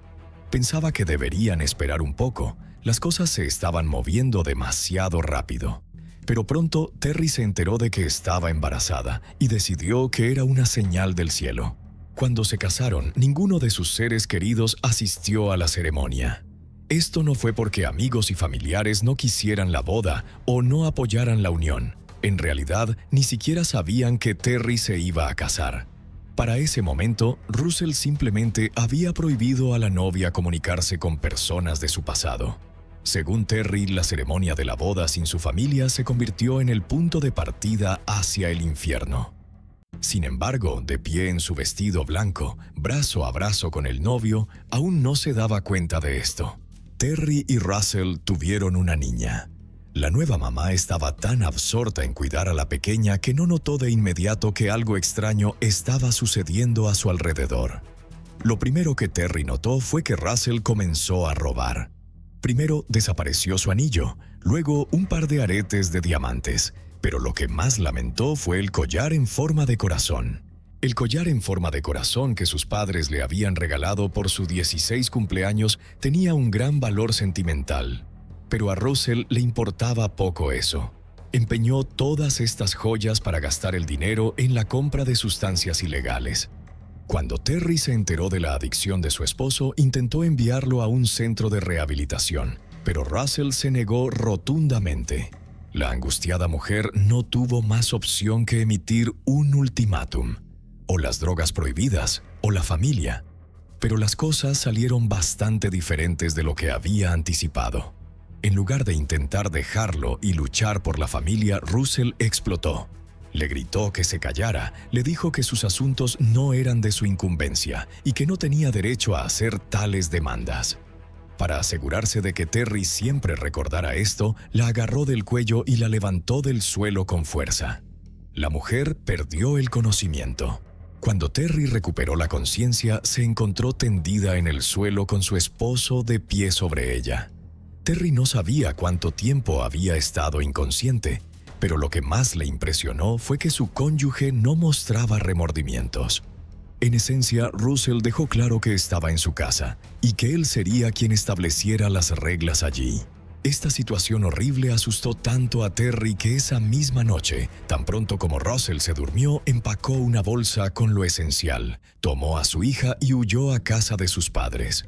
Speaker 2: Pensaba que deberían esperar un poco. Las cosas se estaban moviendo demasiado rápido. Pero pronto Terry se enteró de que estaba embarazada y decidió que era una señal del cielo. Cuando se casaron, ninguno de sus seres queridos asistió a la ceremonia. Esto no fue porque amigos y familiares no quisieran la boda o no apoyaran la unión. En realidad, ni siquiera sabían que Terry se iba a casar. Para ese momento, Russell simplemente había prohibido a la novia comunicarse con personas de su pasado. Según Terry, la ceremonia de la boda sin su familia se convirtió en el punto de partida hacia el infierno. Sin embargo, de pie en su vestido blanco, brazo a brazo con el novio, aún no se daba cuenta de esto. Terry y Russell tuvieron una niña. La nueva mamá estaba tan absorta en cuidar a la pequeña que no notó de inmediato que algo extraño estaba sucediendo a su alrededor. Lo primero que Terry notó fue que Russell comenzó a robar. Primero desapareció su anillo, luego un par de aretes de diamantes, pero lo que más lamentó fue el collar en forma de corazón. El collar en forma de corazón que sus padres le habían regalado por su 16 cumpleaños tenía un gran valor sentimental, pero a Russell le importaba poco eso. Empeñó todas estas joyas para gastar el dinero en la compra de sustancias ilegales. Cuando Terry se enteró de la adicción de su esposo, intentó enviarlo a un centro de rehabilitación, pero Russell se negó rotundamente. La angustiada mujer no tuvo más opción que emitir un ultimátum: o las drogas prohibidas, o la familia. Pero las cosas salieron bastante diferentes de lo que había anticipado. En lugar de intentar dejarlo y luchar por la familia, Russell explotó. Le gritó que se callara, le dijo que sus asuntos no eran de su incumbencia y que no tenía derecho a hacer tales demandas. Para asegurarse de que Terry siempre recordara esto, la agarró del cuello y la levantó del suelo con fuerza. La mujer perdió el conocimiento. Cuando Terry recuperó la conciencia, se encontró tendida en el suelo con su esposo de pie sobre ella. Terry no sabía cuánto tiempo había estado inconsciente, pero lo que más le impresionó fue que su cónyuge no mostraba remordimientos. En esencia, Russell dejó claro que estaba en su casa y que él sería quien estableciera las reglas allí. Esta situación horrible asustó tanto a Terry que esa misma noche, tan pronto como Russell se durmió, empacó una bolsa con lo esencial, tomó a su hija y huyó a casa de sus padres.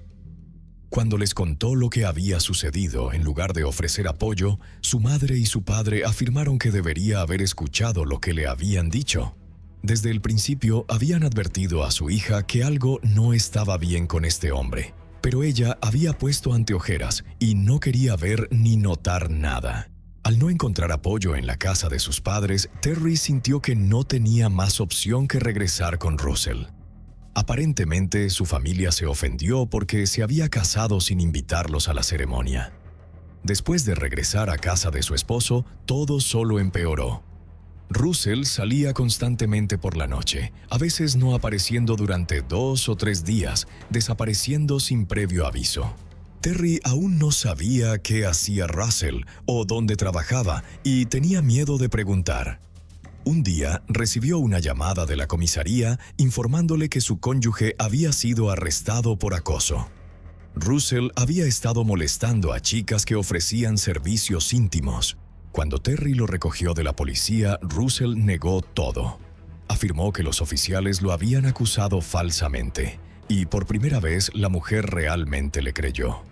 Speaker 2: Cuando les contó lo que había sucedido, en lugar de ofrecer apoyo, su madre y su padre afirmaron que debería haber escuchado lo que le habían dicho. Desde el principio habían advertido a su hija que algo no estaba bien con este hombre, pero ella había puesto anteojeras y no quería ver ni notar nada. Al no encontrar apoyo en la casa de sus padres, Terry sintió que no tenía más opción que regresar con Russell. Aparentemente, su familia se ofendió porque se había casado sin invitarlos a la ceremonia. Después de regresar a casa de su esposo, todo solo empeoró. Russell salía constantemente por la noche, a veces no apareciendo durante 2 o 3 días, desapareciendo sin previo aviso. Terry aún no sabía qué hacía Russell o dónde trabajaba y tenía miedo de preguntar. Un día recibió una llamada de la comisaría informándole que su cónyuge había sido arrestado por acoso. Russell había estado molestando a chicas que ofrecían servicios íntimos. Cuando Terry lo recogió de la policía, Russell negó todo. Afirmó que los oficiales lo habían acusado falsamente, y por primera vez la mujer realmente le creyó.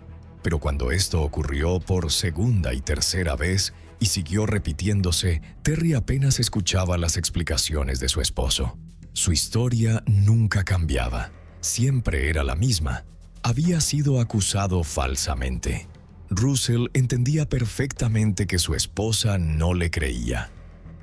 Speaker 2: Pero cuando esto ocurrió por segunda y tercera vez, y siguió repitiéndose, Terry apenas escuchaba las explicaciones de su esposo. Su historia nunca cambiaba, siempre era la misma. Había sido acusado falsamente. Russell entendía perfectamente que su esposa no le creía.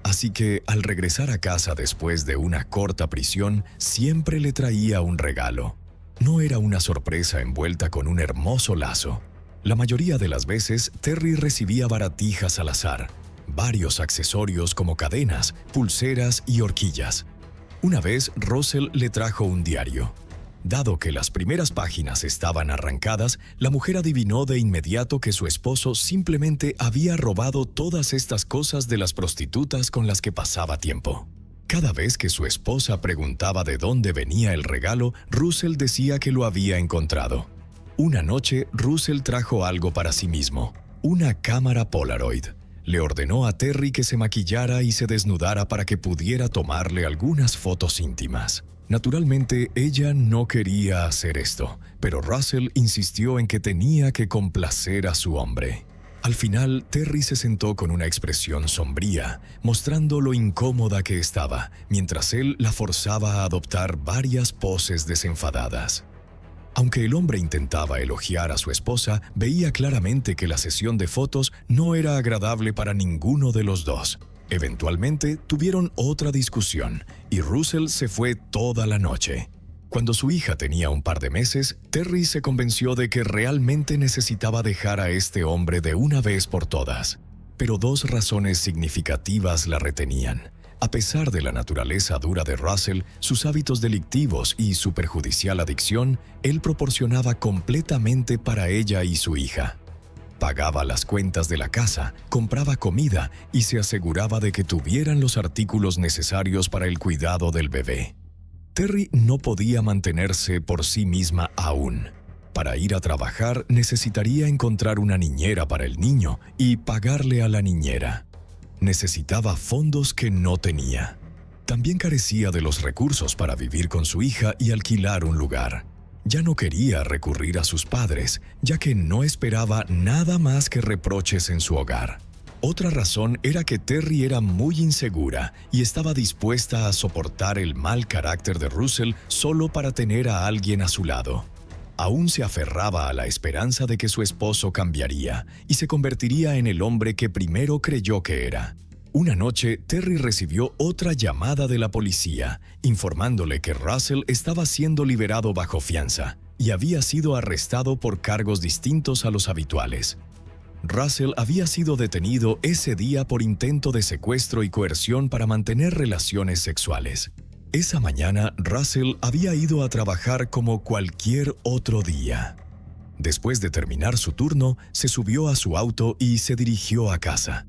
Speaker 2: Así que, al regresar a casa después de una corta prisión, siempre le traía un regalo. No era una sorpresa envuelta con un hermoso lazo. La mayoría de las veces, Terry recibía baratijas al azar, varios accesorios como cadenas, pulseras y horquillas. Una vez, Russell le trajo un diario. Dado que las primeras páginas estaban arrancadas, la mujer adivinó de inmediato que su esposo simplemente había robado todas estas cosas de las prostitutas con las que pasaba tiempo. Cada vez que su esposa preguntaba de dónde venía el regalo, Russell decía que lo había encontrado. Una noche, Russell trajo algo para sí mismo, una cámara Polaroid. Le ordenó a Terry que se maquillara y se desnudara para que pudiera tomarle algunas fotos íntimas. Naturalmente, ella no quería hacer esto, pero Russell insistió en que tenía que complacer a su hombre. Al final, Terry se sentó con una expresión sombría, mostrando lo incómoda que estaba, mientras él la forzaba a adoptar varias poses desenfadadas. Aunque el hombre intentaba elogiar a su esposa, veía claramente que la sesión de fotos no era agradable para ninguno de los dos. Eventualmente, tuvieron otra discusión, y Russell se fue toda la noche. Cuando su hija tenía un par de meses, Terry se convenció de que realmente necesitaba dejar a este hombre de una vez por todas. Pero 2 razones significativas la retenían. A pesar de la naturaleza dura de Russell, sus hábitos delictivos y su perjudicial adicción, él proporcionaba completamente para ella y su hija. Pagaba las cuentas de la casa, compraba comida y se aseguraba de que tuvieran los artículos necesarios para el cuidado del bebé. Terry no podía mantenerse por sí misma aún. Para ir a trabajar necesitaría encontrar una niñera para el niño y pagarle a la niñera. Necesitaba fondos que no tenía. También carecía de los recursos para vivir con su hija y alquilar un lugar. Ya no quería recurrir a sus padres, ya que no esperaba nada más que reproches en su hogar. Otra razón era que Terry era muy insegura y estaba dispuesta a soportar el mal carácter de Russell solo para tener a alguien a su lado. Aún se aferraba a la esperanza de que su esposo cambiaría y se convertiría en el hombre que primero creyó que era. Una noche, Terry recibió otra llamada de la policía, informándole que Russell estaba siendo liberado bajo fianza y había sido arrestado por cargos distintos a los habituales. Russell había sido detenido ese día por intento de secuestro y coerción para mantener relaciones sexuales. Esa mañana, Russell había ido a trabajar como cualquier otro día. Después de terminar su turno, se subió a su auto y se dirigió a casa.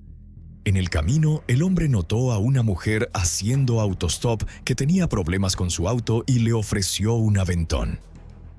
Speaker 2: En el camino, el hombre notó a una mujer haciendo autostop que tenía problemas con su auto y le ofreció un aventón.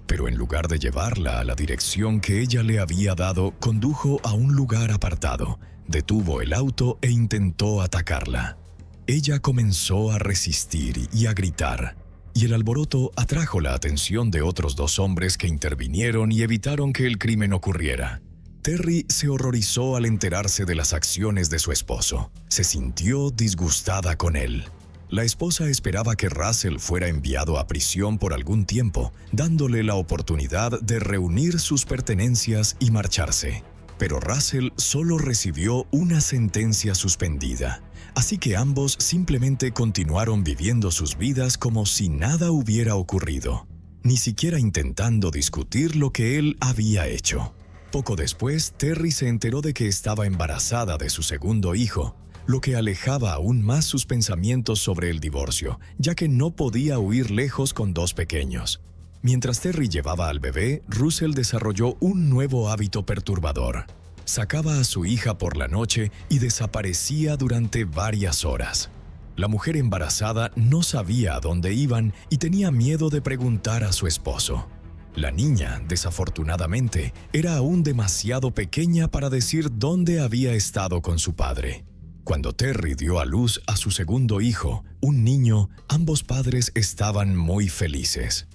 Speaker 2: Pero en lugar de llevarla a la dirección que ella le había dado, condujo a un lugar apartado, detuvo el auto e intentó atacarla. Ella comenzó a resistir y a gritar, y el alboroto atrajo la atención de otros dos hombres que intervinieron y evitaron que el crimen ocurriera. Terry se horrorizó al enterarse de las acciones de su esposo. Se sintió disgustada con él. La esposa esperaba que Russell fuera enviado a prisión por algún tiempo, dándole la oportunidad de reunir sus pertenencias y marcharse. Pero Russell solo recibió una sentencia suspendida. Así que ambos simplemente continuaron viviendo sus vidas como si nada hubiera ocurrido, ni siquiera intentando discutir lo que él había hecho. Poco después, Terry se enteró de que estaba embarazada de su segundo hijo, lo que alejaba aún más sus pensamientos sobre el divorcio, ya que no podía huir lejos con dos pequeños. Mientras Terry llevaba al bebé, Russell desarrolló un nuevo hábito perturbador. Sacaba a su hija por la noche y desaparecía durante varias horas. La mujer embarazada no sabía a dónde iban y tenía miedo de preguntar a su esposo. La niña, desafortunadamente, era aún demasiado pequeña para decir dónde había estado con su padre. Cuando Terry dio a luz a su segundo hijo, un niño, ambos padres estaban muy felices.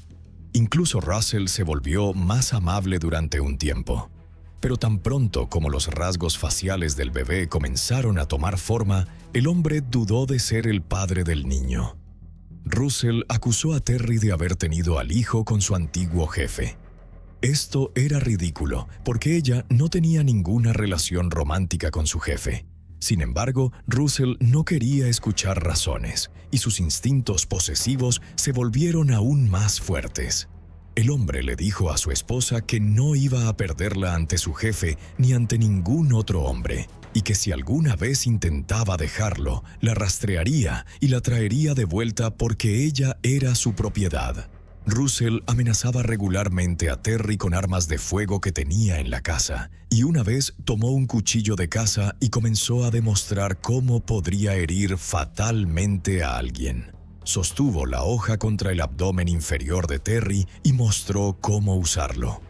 Speaker 2: Incluso Russell se volvió más amable durante un tiempo. Pero tan pronto como los rasgos faciales del bebé comenzaron a tomar forma, el hombre dudó de ser el padre del niño. Russell acusó a Terry de haber tenido al hijo con su antiguo jefe. Esto era ridículo, porque ella no tenía ninguna relación romántica con su jefe. Sin embargo, Russell no quería escuchar razones, y sus instintos posesivos se volvieron aún más fuertes. El hombre le dijo a su esposa que no iba a perderla ante su jefe ni ante ningún otro hombre, y que si alguna vez intentaba dejarlo, la rastrearía y la traería de vuelta porque ella era su propiedad. Russell amenazaba regularmente a Terry con armas de fuego que tenía en la casa, y una vez tomó un cuchillo de caza y comenzó a demostrar cómo podría herir fatalmente a alguien. Sostuvo la hoja contra el abdomen inferior de Terry y mostró cómo usarlo.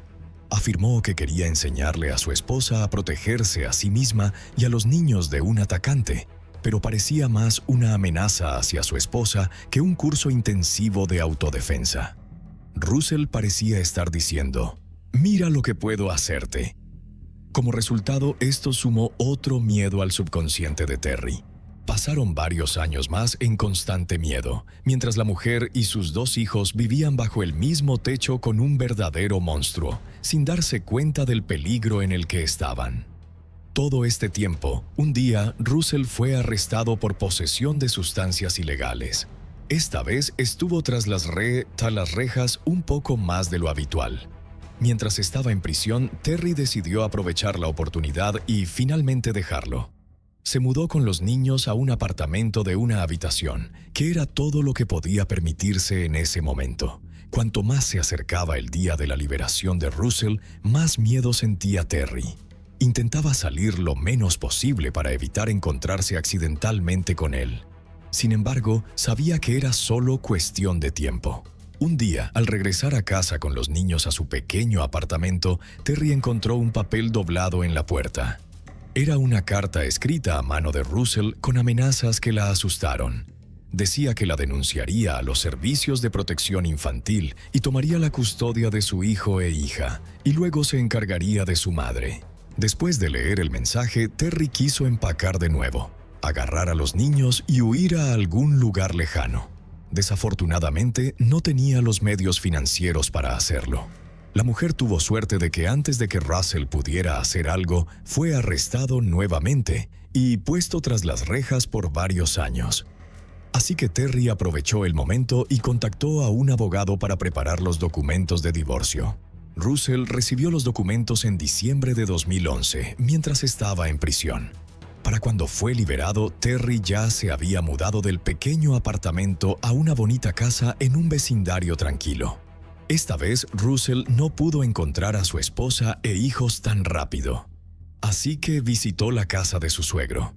Speaker 2: Afirmó que quería enseñarle a su esposa a protegerse a sí misma y a los niños de un atacante, pero parecía más una amenaza hacia su esposa que un curso intensivo de autodefensa. Russell parecía estar diciendo, «Mira lo que puedo hacerte». Como resultado, esto sumó otro miedo al subconsciente de Terry. Pasaron varios años más en constante miedo, mientras la mujer y sus dos hijos vivían bajo el mismo techo con un verdadero monstruo, sin darse cuenta del peligro en el que estaban. Todo este tiempo, un día, Russell fue arrestado por posesión de sustancias ilegales. Esta vez estuvo tras las rejas un poco más de lo habitual. Mientras estaba en prisión, Terry decidió aprovechar la oportunidad y finalmente dejarlo. Se mudó con los niños a un apartamento de una habitación, que era todo lo que podía permitirse en ese momento. Cuanto más se acercaba el día de la liberación de Russell, más miedo sentía Terry. Intentaba salir lo menos posible para evitar encontrarse accidentalmente con él. Sin embargo, sabía que era solo cuestión de tiempo. Un día, al regresar a casa con los niños a su pequeño apartamento, Terry encontró un papel doblado en la puerta. Era una carta escrita a mano de Russell con amenazas que la asustaron. Decía que la denunciaría a los servicios de protección infantil y tomaría la custodia de su hijo e hija, y luego se encargaría de su madre. Después de leer el mensaje, Terry quiso empacar de nuevo, agarrar a los niños y huir a algún lugar lejano. Desafortunadamente, no tenía los medios financieros para hacerlo. La mujer tuvo suerte de que antes de que Russell pudiera hacer algo, fue arrestado nuevamente y puesto tras las rejas por varios años. Así que Terry aprovechó el momento y contactó a un abogado para preparar los documentos de divorcio. Russell recibió los documentos en diciembre de 2011, mientras estaba en prisión. Para cuando fue liberado, Terry ya se había mudado del pequeño apartamento a una bonita casa en un vecindario tranquilo. Esta vez, Russell no pudo encontrar a su esposa e hijos tan rápido. Así que visitó la casa de su suegro.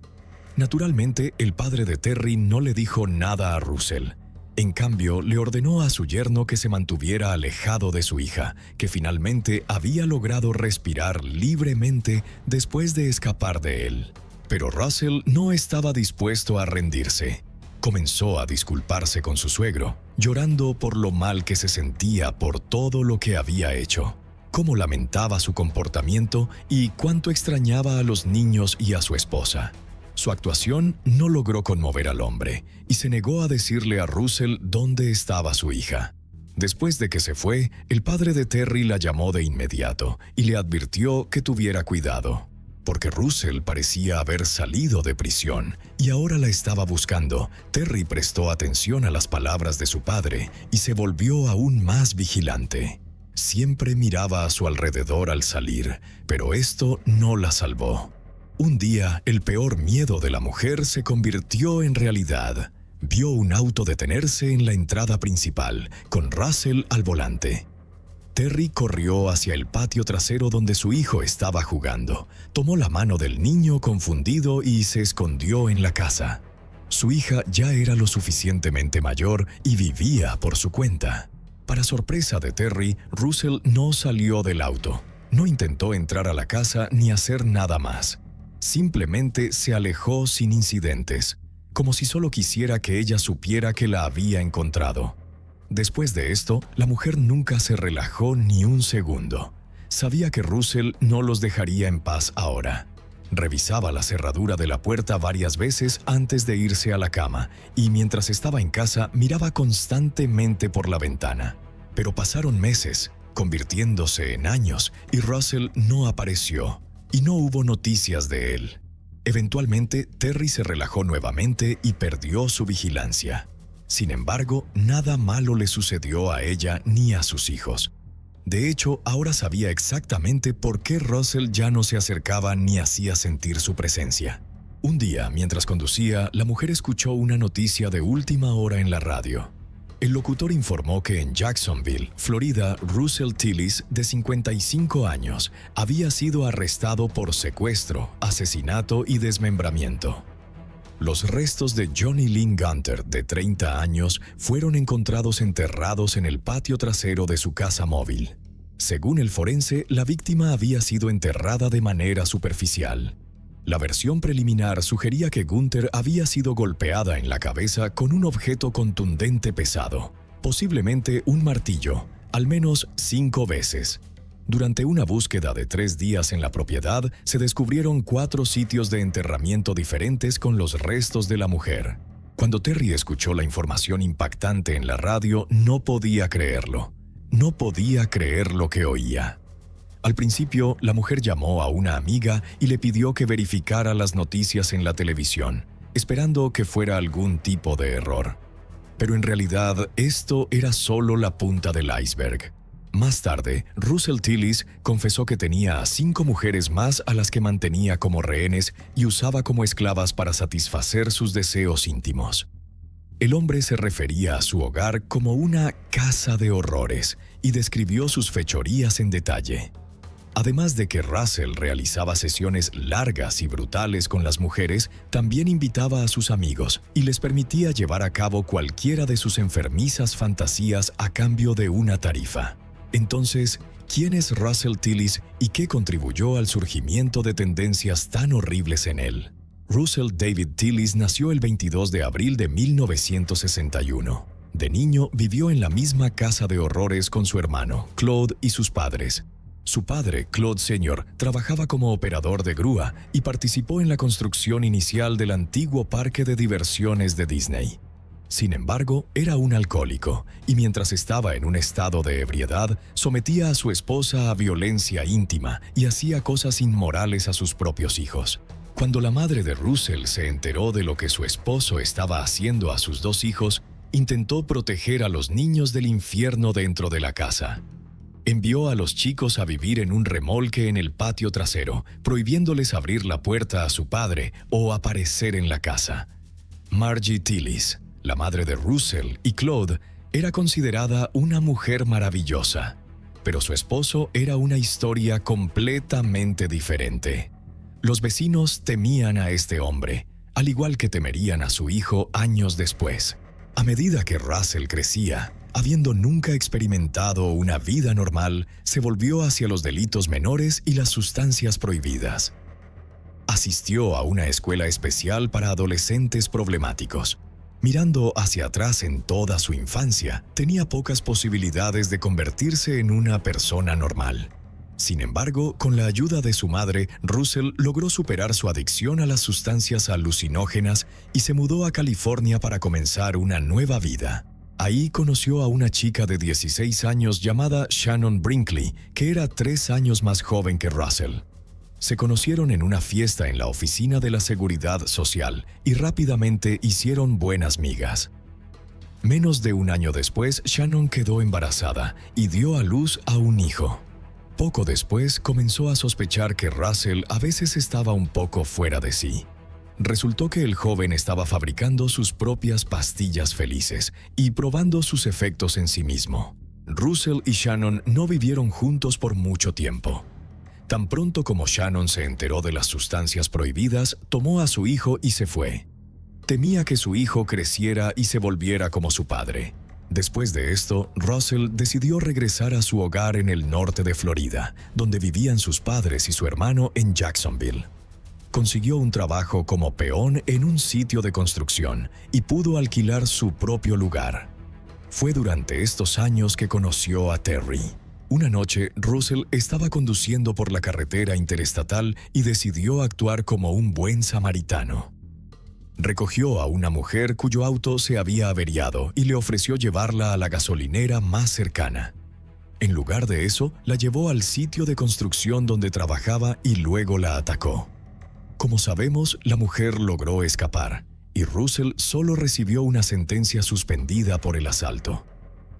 Speaker 2: Naturalmente, el padre de Terry no le dijo nada a Russell. En cambio, le ordenó a su yerno que se mantuviera alejado de su hija, que finalmente había logrado respirar libremente después de escapar de él. Pero Russell no estaba dispuesto a rendirse. Comenzó a disculparse con su suegro, llorando por lo mal que se sentía por todo lo que había hecho, cómo lamentaba su comportamiento y cuánto extrañaba a los niños y a su esposa. Su actuación no logró conmover al hombre y se negó a decirle a Russell dónde estaba su hija. Después de que se fue, el padre de Terry la llamó de inmediato y le advirtió que tuviera cuidado, porque Russell parecía haber salido de prisión y ahora la estaba buscando. Terry prestó atención a las palabras de su padre y se volvió aún más vigilante. Siempre miraba a su alrededor al salir, pero esto no la salvó. Un día, el peor miedo de la mujer se convirtió en realidad. Vio un auto detenerse en la entrada principal, con Russell al volante. Terry corrió hacia el patio trasero donde su hijo estaba jugando, tomó la mano del niño confundido y se escondió en la casa. Su hija ya era lo suficientemente mayor y vivía por su cuenta. Para sorpresa de Terry, Russell no salió del auto. No intentó entrar a la casa ni hacer nada más. Simplemente se alejó sin incidentes, como si solo quisiera que ella supiera que la había encontrado. Después de esto, la mujer nunca se relajó ni un segundo. Sabía que Russell no los dejaría en paz ahora. Revisaba la cerradura de la puerta varias veces antes de irse a la cama y mientras estaba en casa miraba constantemente por la ventana. Pero pasaron meses, convirtiéndose en años, y Russell no apareció y no hubo noticias de él. Eventualmente, Terry se relajó nuevamente y perdió su vigilancia. Sin embargo, nada malo le sucedió a ella ni a sus hijos. De hecho, ahora sabía exactamente por qué Russell ya no se acercaba ni hacía sentir su presencia. Un día, mientras conducía, la mujer escuchó una noticia de última hora en la radio. El locutor informó que en Jacksonville, Florida, Russell Tillis, de 55 años, había sido arrestado por secuestro, asesinato y desmembramiento. Los restos de Johnny Lynn Gunter, de 30 años, fueron encontrados enterrados en el patio trasero de su casa móvil. Según el forense, la víctima había sido enterrada de manera superficial. La versión preliminar sugería que Gunter había sido golpeada en la cabeza con un objeto contundente pesado, posiblemente un martillo, al menos 5 veces. Durante una búsqueda de 3 días en la propiedad, se descubrieron 4 sitios de enterramiento diferentes con los restos de la mujer. Cuando Terry escuchó la información impactante en la radio, no podía creerlo. No podía creer lo que oía. Al principio, la mujer llamó a una amiga y le pidió que verificara las noticias en la televisión, esperando que fuera algún tipo de error. Pero en realidad, esto era solo la punta del iceberg. Más tarde, Russell Tillis confesó que tenía a 5 mujeres más a las que mantenía como rehenes y usaba como esclavas para satisfacer sus deseos íntimos. El hombre se refería a su hogar como una casa de horrores y describió sus fechorías en detalle. Además de que Russell realizaba sesiones largas y brutales con las mujeres, también invitaba a sus amigos y les permitía llevar a cabo cualquiera de sus enfermizas fantasías a cambio de una tarifa. Entonces, ¿quién es Russell Tillis y qué contribuyó al surgimiento de tendencias tan horribles en él? Russell David Tillis nació el 22 de abril de 1961. De niño vivió en la misma casa de horrores con su hermano, Claude, y sus padres. Su padre, Claude Sr., trabajaba como operador de grúa y participó en la construcción inicial del antiguo parque de diversiones de Disney. Sin embargo, era un alcohólico y mientras estaba en un estado de ebriedad, sometía a su esposa a violencia íntima y hacía cosas inmorales a sus propios hijos. Cuando la madre de Russell se enteró de lo que su esposo estaba haciendo a sus 2 hijos, intentó proteger a los niños del infierno dentro de la casa. Envió a los chicos a vivir en un remolque en el patio trasero, prohibiéndoles abrir la puerta a su padre o aparecer en la casa. Margie Tillis, la madre de Russell y Claude, era considerada una mujer maravillosa, pero su esposo era una historia completamente diferente. Los vecinos temían a este hombre, al igual que temerían a su hijo años después. A medida que Russell crecía, habiendo nunca experimentado una vida normal, se volvió hacia los delitos menores y las sustancias prohibidas. Asistió a una escuela especial para adolescentes problemáticos. Mirando hacia atrás en toda su infancia, tenía pocas posibilidades de convertirse en una persona normal. Sin embargo, con la ayuda de su madre, Russell logró superar su adicción a las sustancias alucinógenas y se mudó a California para comenzar una nueva vida. Ahí conoció a una chica de 16 años llamada Shannon Brinkley, que era 3 años más joven que Russell. Se conocieron en una fiesta en la oficina de la Seguridad Social y rápidamente hicieron buenas migas. Menos de un año después, Shannon quedó embarazada y dio a luz a un hijo. Poco después, comenzó a sospechar que Russell a veces estaba un poco fuera de sí. Resultó que el joven estaba fabricando sus propias pastillas felices y probando sus efectos en sí mismo. Russell y Shannon no vivieron juntos por mucho tiempo. Tan pronto como Shannon se enteró de las sustancias prohibidas, tomó a su hijo y se fue. Temía que su hijo creciera y se volviera como su padre. Después de esto, Russell decidió regresar a su hogar en el norte de Florida, donde vivían sus padres y su hermano en Jacksonville. Consiguió un trabajo como peón en un sitio de construcción y pudo alquilar su propio lugar. Fue durante estos años que conoció a Terry. Una noche, Russell estaba conduciendo por la carretera interestatal y decidió actuar como un buen samaritano. Recogió a una mujer cuyo auto se había averiado y le ofreció llevarla a la gasolinera más cercana. En lugar de eso, la llevó al sitio de construcción donde trabajaba y luego la atacó. Como sabemos, la mujer logró escapar y Russell solo recibió una sentencia suspendida por el asalto.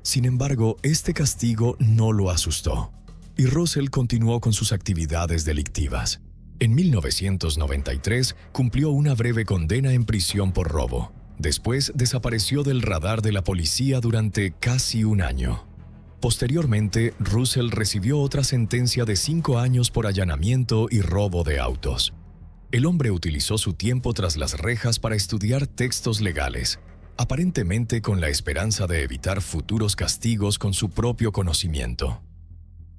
Speaker 2: Sin embargo, este castigo no lo asustó y Russell continuó con sus actividades delictivas. En 1993 cumplió una breve condena en prisión por robo. Después desapareció del radar de la policía durante casi un año. Posteriormente, Russell recibió otra sentencia de 5 años por allanamiento y robo de autos. El hombre utilizó su tiempo tras las rejas para estudiar textos legales, aparentemente con la esperanza de evitar futuros castigos con su propio conocimiento.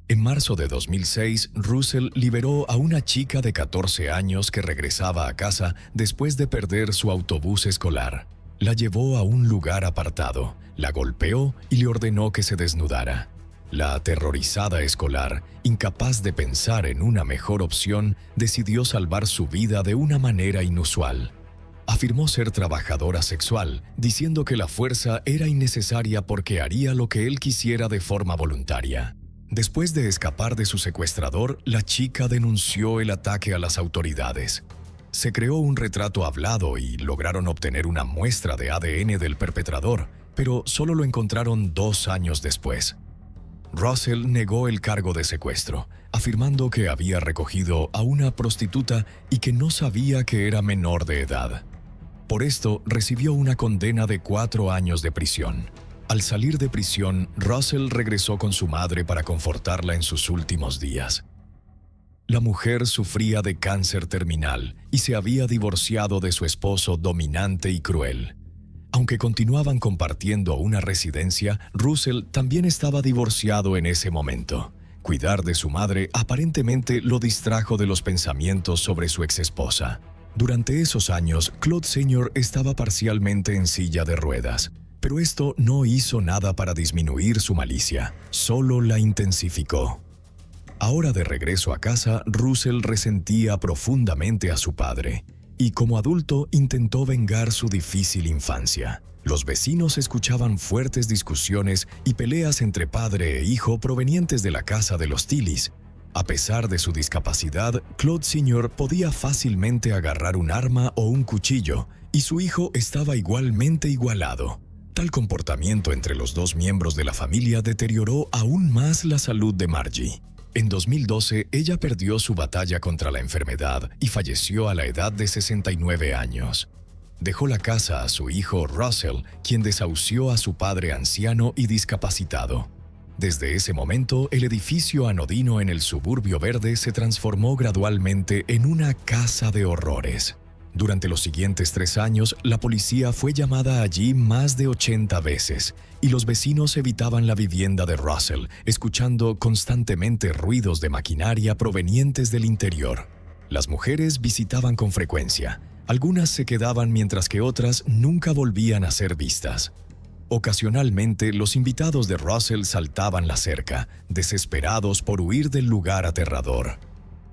Speaker 2: En marzo de 2006, Russell liberó a una chica de 14 años que regresaba a casa después de perder su autobús escolar. La llevó a un lugar apartado, la golpeó y le ordenó que se desnudara. La aterrorizada escolar, incapaz de pensar en una mejor opción, decidió salvar su vida de una manera inusual. Afirmó ser trabajadora sexual, diciendo que la fuerza era innecesaria porque haría lo que él quisiera de forma voluntaria. Después de escapar de su secuestrador, la chica denunció el ataque a las autoridades. Se creó un retrato hablado y lograron obtener una muestra de ADN del perpetrador, pero solo lo encontraron 2 años después. Russell negó el cargo de secuestro, afirmando que había recogido a una prostituta y que no sabía que era menor de edad. Por esto, recibió una condena de 4 años de prisión. Al salir de prisión, Russell regresó con su madre para confortarla en sus últimos días. La mujer sufría de cáncer terminal y se había divorciado de su esposo dominante y cruel. Aunque continuaban compartiendo una residencia, Russell también estaba divorciado en ese momento. Cuidar de su madre aparentemente lo distrajo de los pensamientos sobre su exesposa. Durante esos años, Claude Sr. estaba parcialmente en silla de ruedas, pero esto no hizo nada para disminuir su malicia, solo la intensificó. Ahora de regreso a casa, Russell resentía profundamente a su padre y como adulto intentó vengar su difícil infancia. Los vecinos escuchaban fuertes discusiones y peleas entre padre e hijo provenientes de la casa de los Tillys. A pesar de su discapacidad, Claude Sr. podía fácilmente agarrar un arma o un cuchillo y su hijo estaba igualmente igualado. Tal comportamiento entre los dos miembros de la familia deterioró aún más la salud de Margie. En 2012, ella perdió su batalla contra la enfermedad y falleció a la edad de 69 años. Dejó la casa a su hijo Russell, quien desahució a su padre anciano y discapacitado. Desde ese momento, el edificio anodino en el suburbio verde se transformó gradualmente en una casa de horrores. Durante los siguientes 3 años, la policía fue llamada allí más de 80 veces y los vecinos evitaban la vivienda de Russell, escuchando constantemente ruidos de maquinaria provenientes del interior. Las mujeres visitaban con frecuencia. Algunas se quedaban mientras que otras nunca volvían a ser vistas. Ocasionalmente, los invitados de Russell saltaban la cerca, desesperados por huir del lugar aterrador.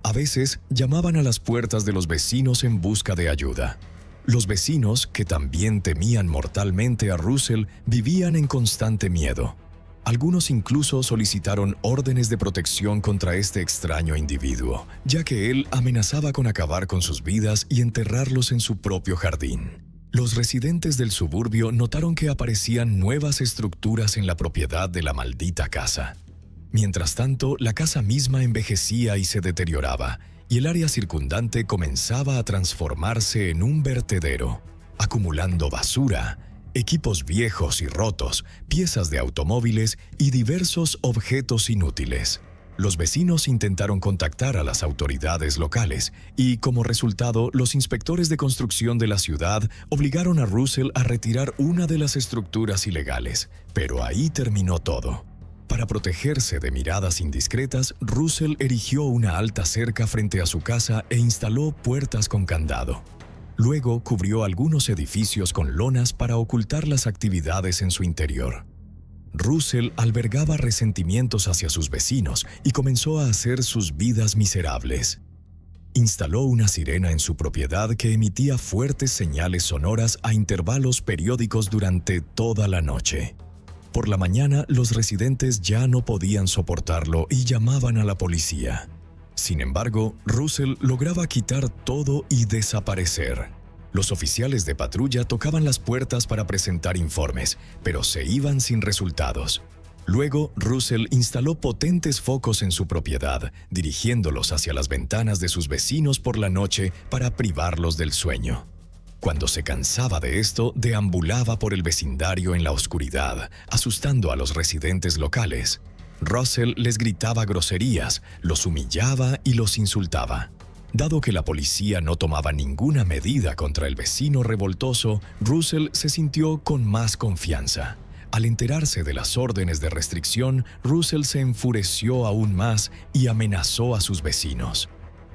Speaker 2: A veces, llamaban a las puertas de los vecinos en busca de ayuda. Los vecinos, que también temían mortalmente a Russell, vivían en constante miedo. Algunos incluso solicitaron órdenes de protección contra este extraño individuo, ya que él amenazaba con acabar con sus vidas y enterrarlos en su propio jardín. Los residentes del suburbio notaron que aparecían nuevas estructuras en la propiedad de la maldita casa. Mientras tanto, la casa misma envejecía y se deterioraba, y el área circundante comenzaba a transformarse en un vertedero, acumulando basura, equipos viejos y rotos, piezas de automóviles y diversos objetos inútiles. Los vecinos intentaron contactar a las autoridades locales y, como resultado, los inspectores de construcción de la ciudad obligaron a Russell a retirar una de las estructuras ilegales, pero ahí terminó todo. Para protegerse de miradas indiscretas, Russell erigió una alta cerca frente a su casa e instaló puertas con candado. Luego cubrió algunos edificios con lonas para ocultar las actividades en su interior. Russell albergaba resentimientos hacia sus vecinos y comenzó a hacer sus vidas miserables. Instaló una sirena en su propiedad que emitía fuertes señales sonoras a intervalos periódicos durante toda la noche. Por la mañana, los residentes ya no podían soportarlo y llamaban a la policía. Sin embargo, Russell lograba quitar todo y desaparecer. Los oficiales de patrulla tocaban las puertas para presentar informes, pero se iban sin resultados. Luego, Russell instaló potentes focos en su propiedad, dirigiéndolos hacia las ventanas de sus vecinos por la noche para privarlos del sueño. Cuando se cansaba de esto, deambulaba por el vecindario en la oscuridad, asustando a los residentes locales. Russell les gritaba groserías, los humillaba y los insultaba. Dado que la policía no tomaba ninguna medida contra el vecino revoltoso, Russell se sintió con más confianza. Al enterarse de las órdenes de restricción, Russell se enfureció aún más y amenazó a sus vecinos.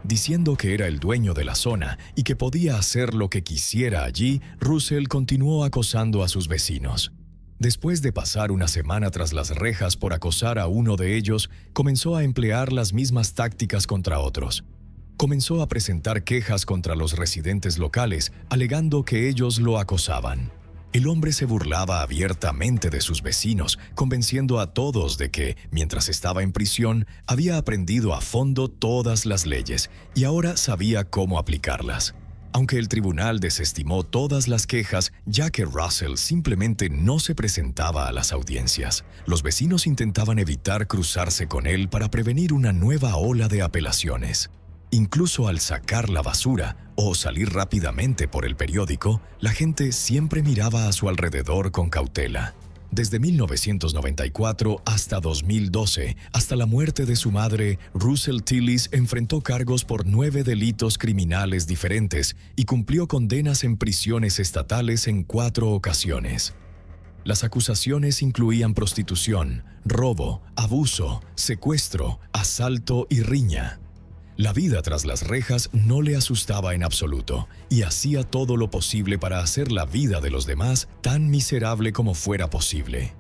Speaker 2: Diciendo que era el dueño de la zona y que podía hacer lo que quisiera allí, Russell continuó acosando a sus vecinos. Después de pasar una semana tras las rejas por acosar a uno de ellos, comenzó a emplear las mismas tácticas contra otros. Comenzó a presentar quejas contra los residentes locales, alegando que ellos lo acosaban. El hombre se burlaba abiertamente de sus vecinos, convenciendo a todos de que, mientras estaba en prisión, había aprendido a fondo todas las leyes y ahora sabía cómo aplicarlas. Aunque el tribunal desestimó todas las quejas, ya que Russell simplemente no se presentaba a las audiencias, los vecinos intentaban evitar cruzarse con él para prevenir una nueva ola de apelaciones. Incluso al sacar la basura o salir rápidamente por el periódico, la gente siempre miraba a su alrededor con cautela. Desde 1994 hasta 2012, hasta la muerte de su madre, Russell Tillis enfrentó cargos por 9 delitos criminales diferentes y cumplió condenas en prisiones estatales en 4 ocasiones. Las acusaciones incluían prostitución, robo, abuso, secuestro, asalto y riña. La vida tras las rejas no le asustaba en absoluto y hacía todo lo posible para hacer la vida de los demás tan miserable como fuera posible.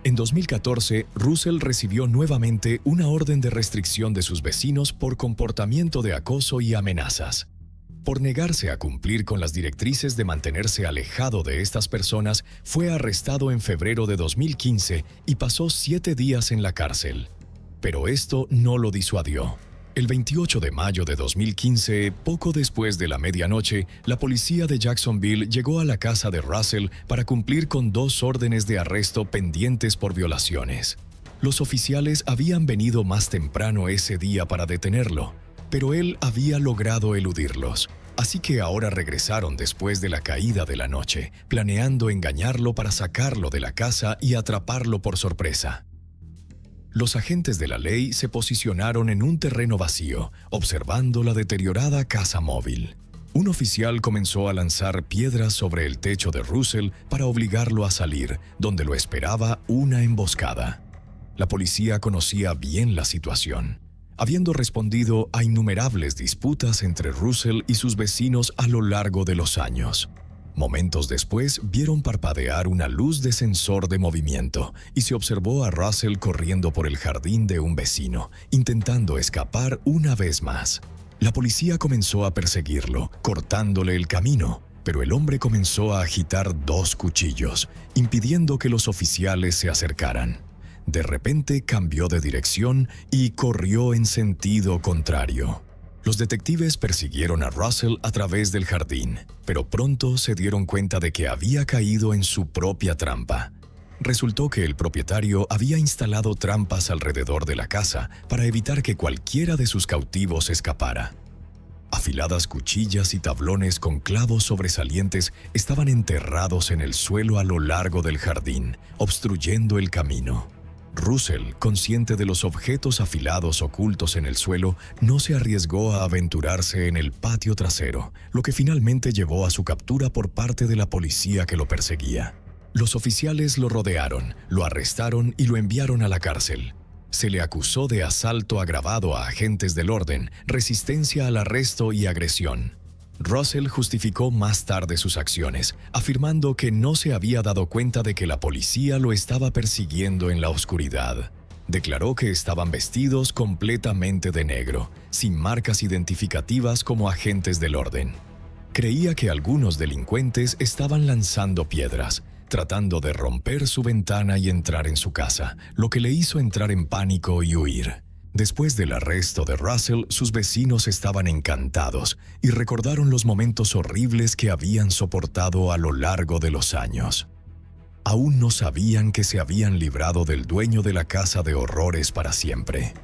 Speaker 2: En 2014, Russell recibió nuevamente una orden de restricción de sus vecinos por comportamiento de acoso y amenazas. Por negarse a cumplir con las directrices de mantenerse alejado de estas personas, fue arrestado en febrero de 2015 y pasó 7 días en la cárcel. Pero esto no lo disuadió. El 28 de mayo de 2015, poco después de la medianoche, la policía de Jacksonville llegó a la casa de Russell para cumplir con 2 órdenes de arresto pendientes por violaciones. Los oficiales habían venido más temprano ese día para detenerlo, pero él había logrado eludirlos. Así que ahora regresaron después de la caída de la noche, planeando engañarlo para sacarlo de la casa y atraparlo por sorpresa. Los agentes de la ley se posicionaron en un terreno vacío, observando la deteriorada casa móvil. Un oficial comenzó a lanzar piedras sobre el techo de Russell para obligarlo a salir, donde lo esperaba una emboscada. La policía conocía bien la situación, habiendo respondido a innumerables disputas entre Russell y sus vecinos a lo largo de los años. Momentos después, vieron parpadear una luz de sensor de movimiento y se observó a Russell corriendo por el jardín de un vecino, intentando escapar una vez más. La policía comenzó a perseguirlo, cortándole el camino, pero el hombre comenzó a agitar 2 cuchillos, impidiendo que los oficiales se acercaran. De repente cambió de dirección y corrió en sentido contrario. Los detectives persiguieron a Russell a través del jardín, pero pronto se dieron cuenta de que había caído en su propia trampa. Resultó que el propietario había instalado trampas alrededor de la casa para evitar que cualquiera de sus cautivos escapara. Afiladas cuchillas y tablones con clavos sobresalientes estaban enterrados en el suelo a lo largo del jardín, obstruyendo el camino. Russell, consciente de los objetos afilados ocultos en el suelo, no se arriesgó a aventurarse en el patio trasero, lo que finalmente llevó a su captura por parte de la policía que lo perseguía. Los oficiales lo rodearon, lo arrestaron y lo enviaron a la cárcel. Se le acusó de asalto agravado a agentes del orden, resistencia al arresto y agresión. Russell justificó más tarde sus acciones, afirmando que no se había dado cuenta de que la policía lo estaba persiguiendo en la oscuridad. Declaró que estaban vestidos completamente de negro, sin marcas identificativas como agentes del orden. Creía que algunos delincuentes estaban lanzando piedras, tratando de romper su ventana y entrar en su casa, lo que le hizo entrar en pánico y huir. Después del arresto de Russell, sus vecinos estaban encantados y recordaron los momentos horribles que habían soportado a lo largo de los años. Aún no sabían que se habían librado del dueño de la casa de horrores para siempre.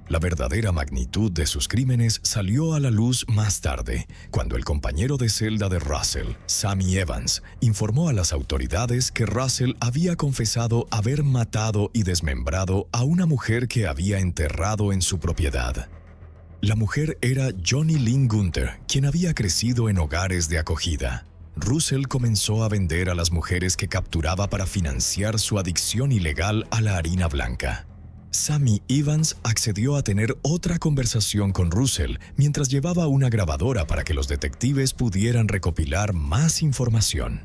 Speaker 2: La verdadera magnitud de sus crímenes salió a la luz más tarde, cuando el compañero de celda de Russell, Sammy Evans, informó a las autoridades que Russell había confesado haber matado y desmembrado a una mujer que había enterrado en su propiedad. La mujer era Johnny Lynn Gunter, quien había crecido en hogares de acogida. Russell comenzó a vender a las mujeres que capturaba para financiar su adicción ilegal a la harina blanca. Sammy Evans accedió a tener otra conversación con Russell mientras llevaba una grabadora para que los detectives pudieran recopilar más información.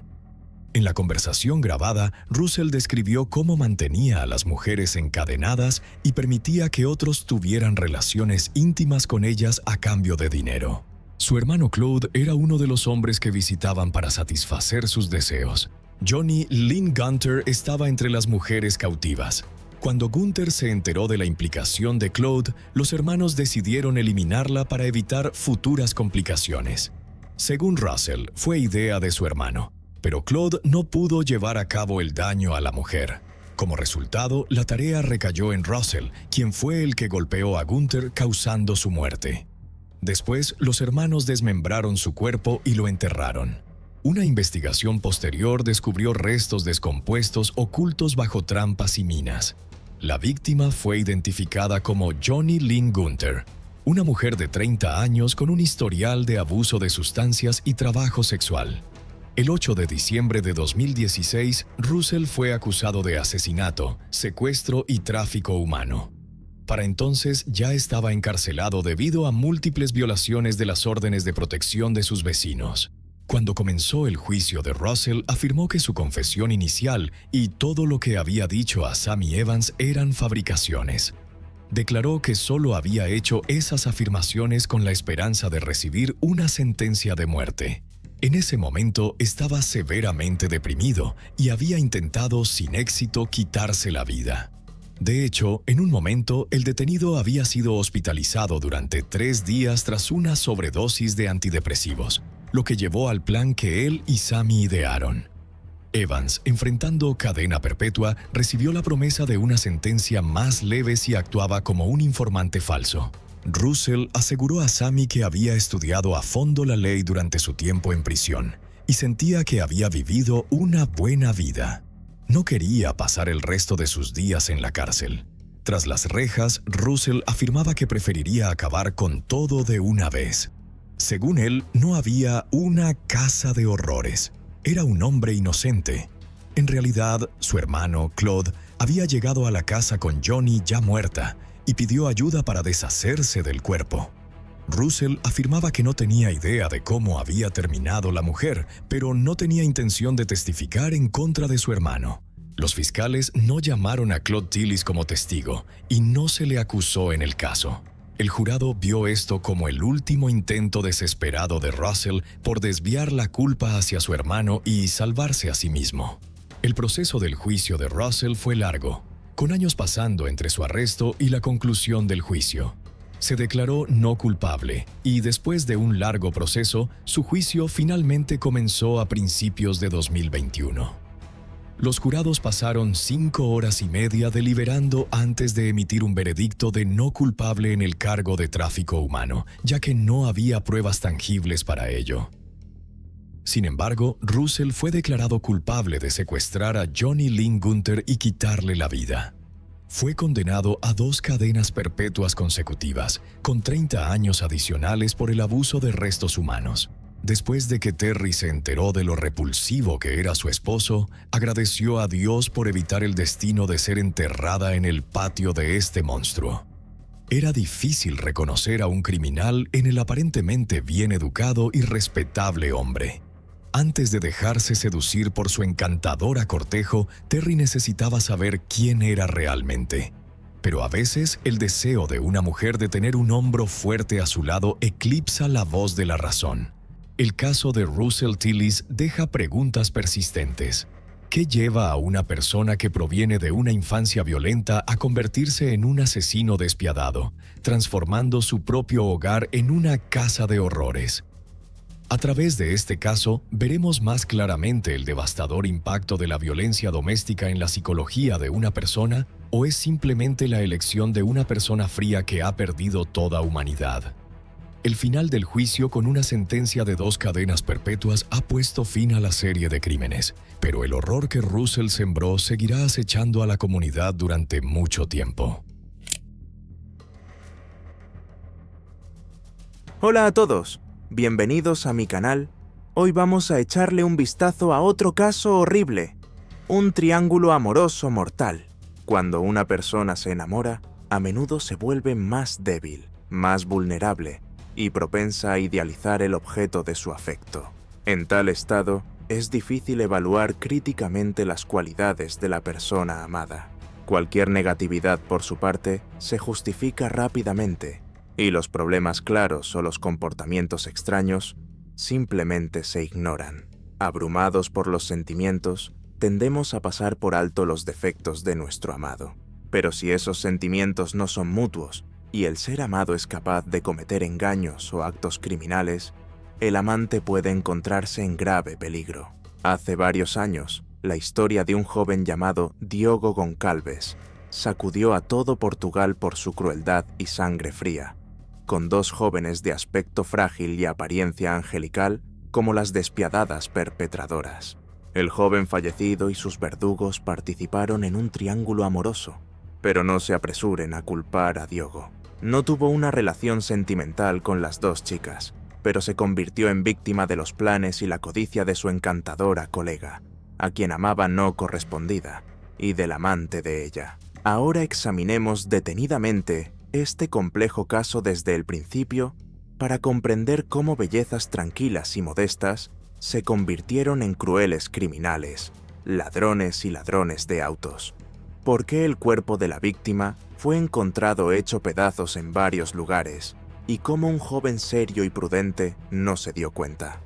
Speaker 2: En la conversación grabada, Russell describió cómo mantenía a las mujeres encadenadas y permitía que otros tuvieran relaciones íntimas con ellas a cambio de dinero. Su hermano Claude era uno de los hombres que visitaban para satisfacer sus deseos. Johnny Lynn Gunter estaba entre las mujeres cautivas. Cuando Gunter se enteró de la implicación de Claude, los hermanos decidieron eliminarla para evitar futuras complicaciones. Según Russell, fue idea de su hermano, pero Claude no pudo llevar a cabo el daño a la mujer. Como resultado, la tarea recayó en Russell, quien fue el que golpeó a Gunther causando su muerte. Después, los hermanos desmembraron su cuerpo y lo enterraron. Una investigación posterior descubrió restos descompuestos ocultos bajo trampas y minas. La víctima fue identificada como Johnny Lynn Gunther, una mujer de 30 años con un historial de abuso de sustancias y trabajo sexual. El 8 de diciembre de 2016, Russell fue acusado de asesinato, secuestro y tráfico humano. Para entonces ya estaba encarcelado debido a múltiples violaciones de las órdenes de protección de sus vecinos. Cuando comenzó el juicio de Russell, afirmó que su confesión inicial y todo lo que había dicho a Sammy Evans eran fabricaciones. Declaró que solo había hecho esas afirmaciones con la esperanza de recibir una sentencia de muerte. En ese momento estaba severamente deprimido y había intentado sin éxito quitarse la vida. De hecho, en un momento, el detenido había sido hospitalizado durante 3 días tras una sobredosis de antidepresivos, lo que llevó al plan que él y Sammy idearon. Evans, enfrentando cadena perpetua, recibió la promesa de una sentencia más leve si actuaba como un informante falso. Russell aseguró a Sammy que había estudiado a fondo la ley durante su tiempo en prisión y sentía que había vivido una buena vida. No quería pasar el resto de sus días en la cárcel. Tras las rejas, Russell afirmaba que preferiría acabar con todo de una vez. Según él, no había una casa de horrores. Era un hombre inocente. En realidad, su hermano, Claude, había llegado a la casa con Johnny ya muerta y pidió ayuda para deshacerse del cuerpo. Russell afirmaba que no tenía idea de cómo había terminado la mujer, pero no tenía intención de testificar en contra de su hermano. Los fiscales no llamaron a Claude Tillis como testigo y no se le acusó en el caso. El jurado vio esto como el último intento desesperado de Russell por desviar la culpa hacia su hermano y salvarse a sí mismo. El proceso del juicio de Russell fue largo, con años pasando entre su arresto y la conclusión del juicio. Se declaró no culpable y después de un largo proceso, su juicio finalmente comenzó a principios de 2021. Los jurados pasaron 5 horas y media deliberando antes de emitir un veredicto de no culpable en el cargo de tráfico humano, ya que no había pruebas tangibles para ello. Sin embargo, Russell fue declarado culpable de secuestrar a Johnny Lynn Gunther y quitarle la vida. Fue condenado a 2 cadenas perpetuas consecutivas, con 30 años adicionales por el abuso de restos humanos. Después de que Terry se enteró de lo repulsivo que era su esposo, agradeció a Dios por evitar el destino de ser enterrada en el patio de este monstruo. Era difícil reconocer a un criminal en el aparentemente bien educado y respetable hombre. Antes de dejarse seducir por su encantadora cortejo, Terry necesitaba saber quién era realmente. Pero a veces el deseo de una mujer de tener un hombro fuerte a su lado eclipsa la voz de la razón. El caso de Russell Tillis deja preguntas persistentes. ¿Qué lleva a una persona que proviene de una infancia violenta a convertirse en un asesino despiadado, transformando su propio hogar en una casa de horrores? A través de este caso, veremos más claramente el devastador impacto de la violencia doméstica en la psicología de una persona, o es simplemente la elección de una persona fría que ha perdido toda humanidad. El final del juicio, con una sentencia de 2 cadenas perpetuas, ha puesto fin a la serie de crímenes, pero el horror que Russell sembró seguirá acechando a la comunidad durante mucho tiempo.
Speaker 1: Hola a todos, bienvenidos a mi canal. Hoy vamos a echarle un vistazo a otro caso horrible, un triángulo amoroso mortal. Cuando una persona se enamora, a menudo se vuelve más débil, más vulnerable y propensa a idealizar el objeto de su afecto. En tal estado, es difícil evaluar críticamente las cualidades de la persona amada. Cualquier negatividad por su parte se justifica rápidamente, y los problemas claros o los comportamientos extraños simplemente se ignoran. Abrumados por los sentimientos, tendemos a pasar por alto los defectos de nuestro amado. Pero si esos sentimientos no son mutuos, y el ser amado es capaz de cometer engaños o actos criminales, el amante puede encontrarse en grave peligro. Hace varios años, la historia de un joven llamado Diogo Goncalves sacudió a todo Portugal por su crueldad y sangre fría, con dos jóvenes de aspecto frágil y apariencia angelical como las despiadadas perpetradoras. El joven fallecido y sus verdugos participaron en un triángulo amoroso, pero no se apresuren a culpar a Diogo. No tuvo una relación sentimental con las dos chicas, pero se convirtió en víctima de los planes y la codicia de su encantadora colega, a quien amaba no correspondida, y del amante de ella. Ahora examinemos detenidamente este complejo caso desde el principio para comprender cómo bellezas tranquilas y modestas se convirtieron en crueles criminales, ladrones y ladrones de autos. ¿Por qué el cuerpo de la víctima fue encontrado hecho pedazos en varios lugares y cómo un joven serio y prudente no se dio cuenta?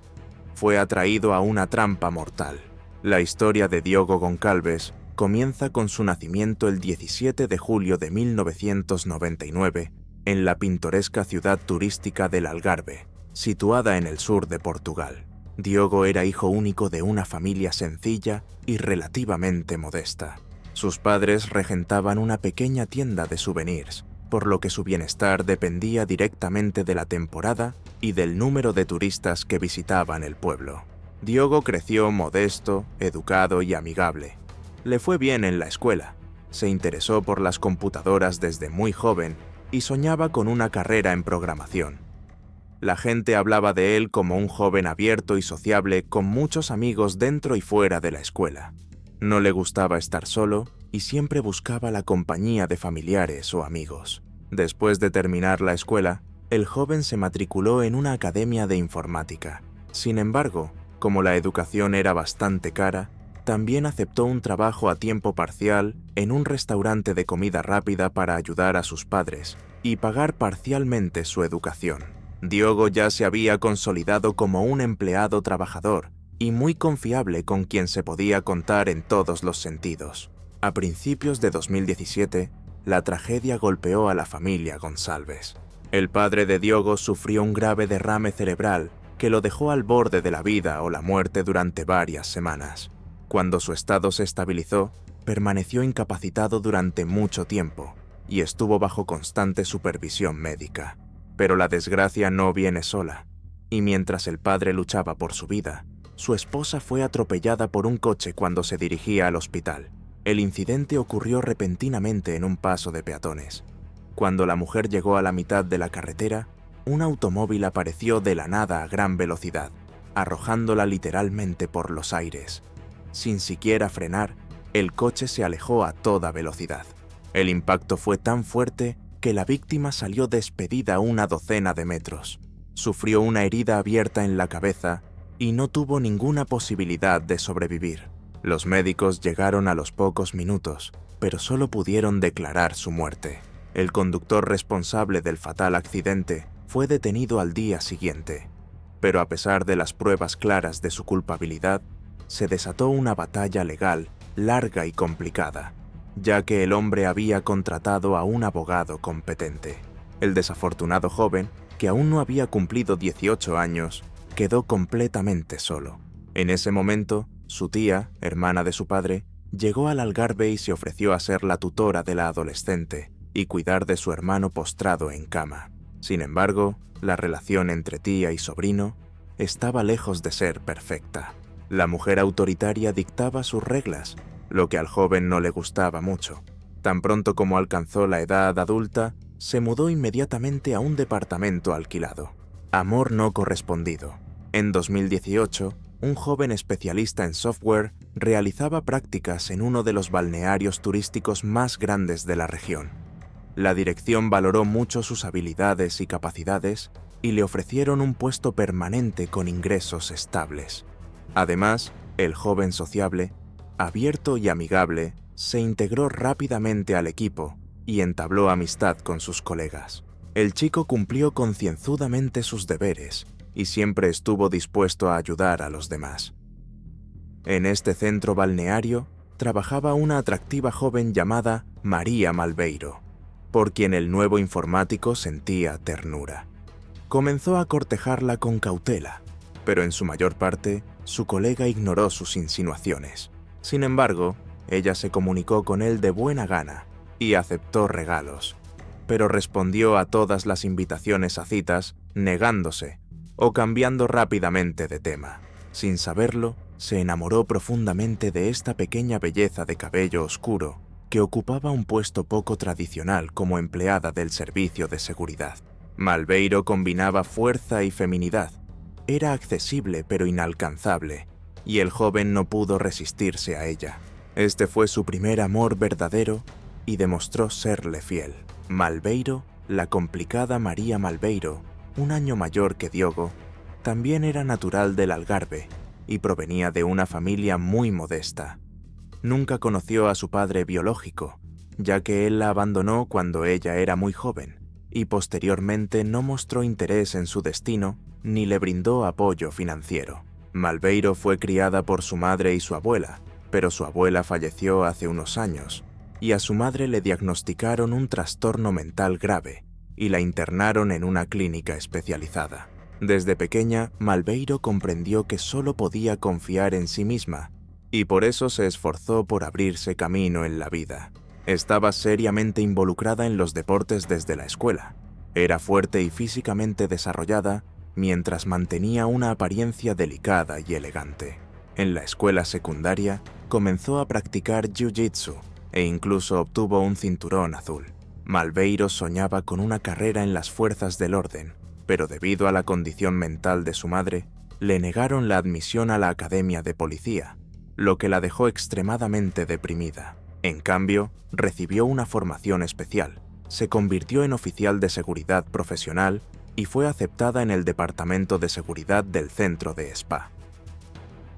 Speaker 1: Fue atraído a una trampa mortal. La historia de Diogo Goncalves comienza con su nacimiento el 17 de julio de 1999 en la pintoresca ciudad turística del Algarve, situada en el sur de Portugal. Diogo era hijo único de una familia sencilla y relativamente modesta. Sus padres regentaban una pequeña tienda de souvenirs, por lo que su bienestar dependía directamente de la temporada y del número de turistas que visitaban el pueblo. Diogo creció modesto, educado y amigable. Le fue bien en la escuela, se interesó por las computadoras desde muy joven y soñaba con una carrera en programación. La gente hablaba de él como un joven abierto y sociable con muchos amigos dentro y fuera de la escuela. No le gustaba estar solo y siempre buscaba la compañía de familiares o amigos. Después de terminar la escuela, el joven se matriculó en una academia de informática. Sin embargo, como la educación era bastante cara, también aceptó un trabajo a tiempo parcial en un restaurante de comida rápida para ayudar a sus padres y pagar parcialmente su educación. Diogo ya se había consolidado como un empleado trabajador y muy confiable con quien se podía contar en todos los sentidos. A principios de 2017, la tragedia golpeó a la familia Gonçalves. El padre de Diogo sufrió un grave derrame cerebral que lo dejó al borde de la vida o la muerte durante varias semanas. Cuando su estado se estabilizó, permaneció incapacitado durante mucho tiempo y estuvo bajo constante supervisión médica. Pero la desgracia no viene sola, y mientras el padre luchaba por su vida, su esposa fue atropellada por un coche cuando se dirigía al hospital. El incidente ocurrió repentinamente en un paso de peatones. Cuando la mujer llegó a la mitad de la carretera, un automóvil apareció de la nada a gran velocidad, arrojándola literalmente por los aires. Sin siquiera frenar, el coche se alejó a toda velocidad. El impacto fue tan fuerte que la víctima salió despedida una docena de metros. Sufrió una herida abierta en la cabeza y no tuvo ninguna posibilidad de sobrevivir. Los médicos llegaron a los pocos minutos, pero solo pudieron declarar su muerte. El conductor responsable del fatal accidente fue detenido al día siguiente, pero a pesar de las pruebas claras de su culpabilidad, se desató una batalla legal larga y complicada, ya que el hombre había contratado a un abogado competente. El desafortunado joven, que aún no había cumplido 18 años, quedó completamente solo. En ese momento, su tía, hermana de su padre, llegó al Algarve y se ofreció a ser la tutora de la adolescente y cuidar de su hermano postrado en cama. Sin embargo, la relación entre tía y sobrino estaba lejos de ser perfecta. La mujer autoritaria dictaba sus reglas, lo que al joven no le gustaba mucho. Tan pronto como alcanzó la edad adulta, se mudó inmediatamente a un departamento alquilado. Amor no correspondido. En 2018, un joven especialista en software realizaba prácticas en uno de los balnearios turísticos más grandes de la región. La dirección valoró mucho sus habilidades y capacidades y le ofrecieron un puesto permanente con ingresos estables. Además, el joven sociable, abierto y amigable, se integró rápidamente al equipo y entabló amistad con sus colegas. El chico cumplió concienzudamente sus deberes y siempre estuvo dispuesto a ayudar a los demás. En este centro balneario trabajaba una atractiva joven llamada María Malveiro, por quien el nuevo informático sentía ternura. Comenzó a cortejarla con cautela, pero en su mayor parte, su colega ignoró sus insinuaciones. Sin embargo, ella se comunicó con él de buena gana y aceptó regalos, pero respondió a todas las invitaciones a citas negándose o cambiando rápidamente de tema. Sin saberlo, se enamoró profundamente de esta pequeña belleza de cabello oscuro que ocupaba un puesto poco tradicional como empleada del servicio de seguridad. Malveiro combinaba fuerza y feminidad. Era accesible pero inalcanzable, y el joven no pudo resistirse a ella. Este fue su primer amor verdadero y demostró serle fiel. Malveiro, la complicada María Malveiro, un año mayor que Diogo, también era natural del Algarve y provenía de una familia muy modesta. Nunca conoció a su padre biológico, ya que él la abandonó cuando ella era muy joven, y posteriormente no mostró interés en su destino ni le brindó apoyo financiero. Malveiro fue criada por su madre y su abuela, pero su abuela falleció hace unos años, y a su madre le diagnosticaron un trastorno mental grave y la internaron en una clínica especializada. Desde pequeña, Malveiro comprendió que solo podía confiar en sí misma, y por eso se esforzó por abrirse camino en la vida. Estaba seriamente involucrada en los deportes desde la escuela. Era fuerte y físicamente desarrollada, mientras mantenía una apariencia delicada y elegante. En la escuela secundaria, comenzó a practicar jiu-jitsu e incluso obtuvo un cinturón azul. Malveiro soñaba con una carrera en las fuerzas del orden, pero debido a la condición mental de su madre, le negaron la admisión a la academia de policía, lo que la dejó extremadamente deprimida. En cambio, recibió una formación especial, se convirtió en oficial de seguridad profesional y fue aceptada en el departamento de seguridad del centro de Spa.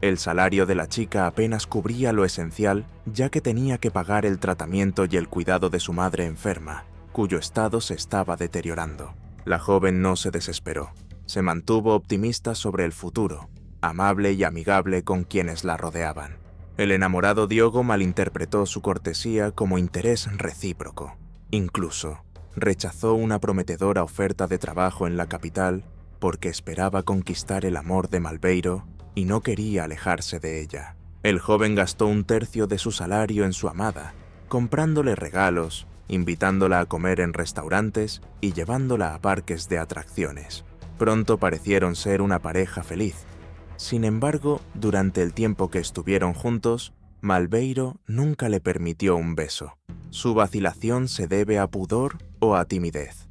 Speaker 1: El salario de la chica apenas cubría lo esencial, ya que tenía que pagar el tratamiento y el cuidado de su madre enferma, cuyo estado se estaba deteriorando. La joven no se desesperó, se mantuvo optimista sobre el futuro, amable y amigable con quienes la rodeaban. El enamorado Diogo malinterpretó su cortesía como interés recíproco. Incluso, rechazó una prometedora oferta de trabajo en la capital porque esperaba conquistar el amor de Malveiro y no quería alejarse de ella. El joven gastó un tercio de su salario en su amada, comprándole regalos, invitándola a comer en restaurantes y llevándola a parques de atracciones. Pronto parecieron ser una pareja feliz. Sin embargo, durante el tiempo que estuvieron juntos, Malveiro nunca le permitió un beso. Su vacilación se debe a pudor o a timidez.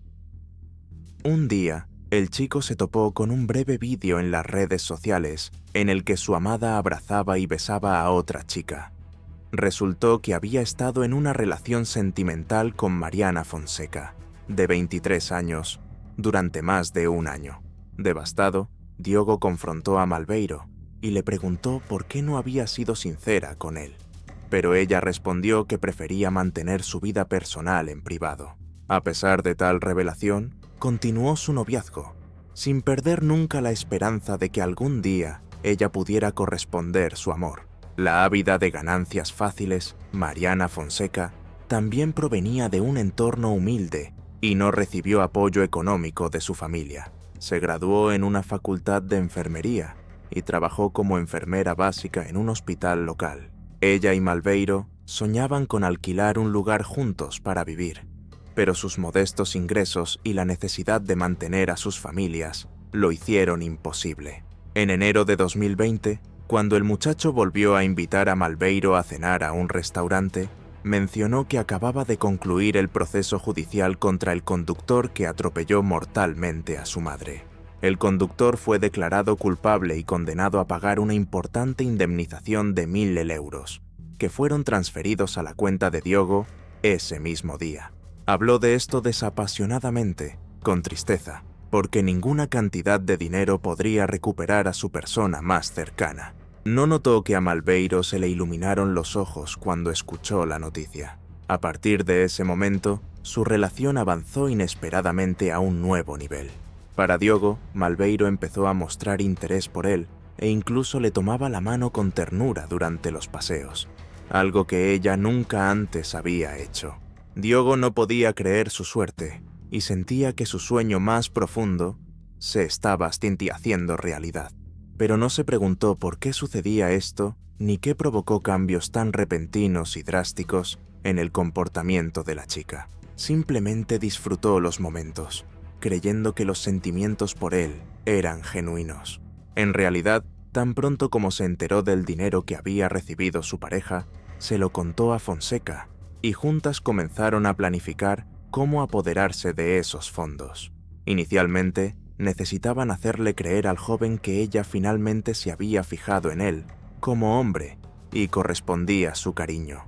Speaker 1: Un día, el chico se topó con un breve vídeo en las redes sociales en el que su amada abrazaba y besaba a otra chica. Resultó que había estado en una relación sentimental con Mariana Fonseca, de 23 años, durante más de un año. Devastado, Diogo confrontó a Malveiro y le preguntó por qué no había sido sincera con él, pero ella respondió que prefería mantener su vida personal en privado. A pesar de tal revelación, continuó su noviazgo, sin perder nunca la esperanza de que algún día ella pudiera corresponder su amor. La ávida de ganancias fáciles, Mariana Fonseca, también provenía de un entorno humilde y no recibió apoyo económico de su familia. Se graduó en una facultad de enfermería y trabajó como enfermera básica en un hospital local. Ella y Malveiro soñaban con alquilar un lugar juntos para vivir, pero sus modestos ingresos y la necesidad de mantener a sus familias lo hicieron imposible. En enero de 2020, cuando el muchacho volvió a invitar a Malveiro a cenar a un restaurante, mencionó que acababa de concluir el proceso judicial contra el conductor que atropelló mortalmente a su madre. El conductor fue declarado culpable y condenado a pagar una importante indemnización de 1.000 euros, que fueron transferidos a la cuenta de Diogo ese mismo día. Habló de esto desapasionadamente, con tristeza, porque ninguna cantidad de dinero podría recuperar a su persona más cercana. No notó que a Malveiro se le iluminaron los ojos cuando escuchó la noticia. A partir de ese momento, su relación avanzó inesperadamente a un nuevo nivel. Para Diogo, Malveiro empezó a mostrar interés por él e incluso le tomaba la mano con ternura durante los paseos, algo que ella nunca antes había hecho. Diogo no podía creer su suerte y sentía que su sueño más profundo se estaba haciendo realidad. pero no se preguntó por qué sucedía esto ni qué provocó cambios tan repentinos y drásticos en el comportamiento de la chica. Simplemente disfrutó los momentos, creyendo que los sentimientos por él eran genuinos. En realidad, tan pronto como se enteró del dinero que había recibido su pareja, se lo contó a Fonseca y juntas comenzaron a planificar cómo apoderarse de esos fondos. Inicialmente, necesitaban hacerle creer al joven que ella finalmente se había fijado en él como hombre y correspondía su cariño.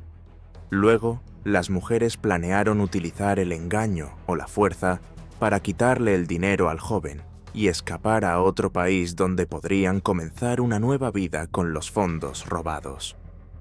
Speaker 1: Luego, las mujeres planearon utilizar el engaño o la fuerza para quitarle el dinero al joven y escapar a otro país donde podrían comenzar una nueva vida con los fondos robados.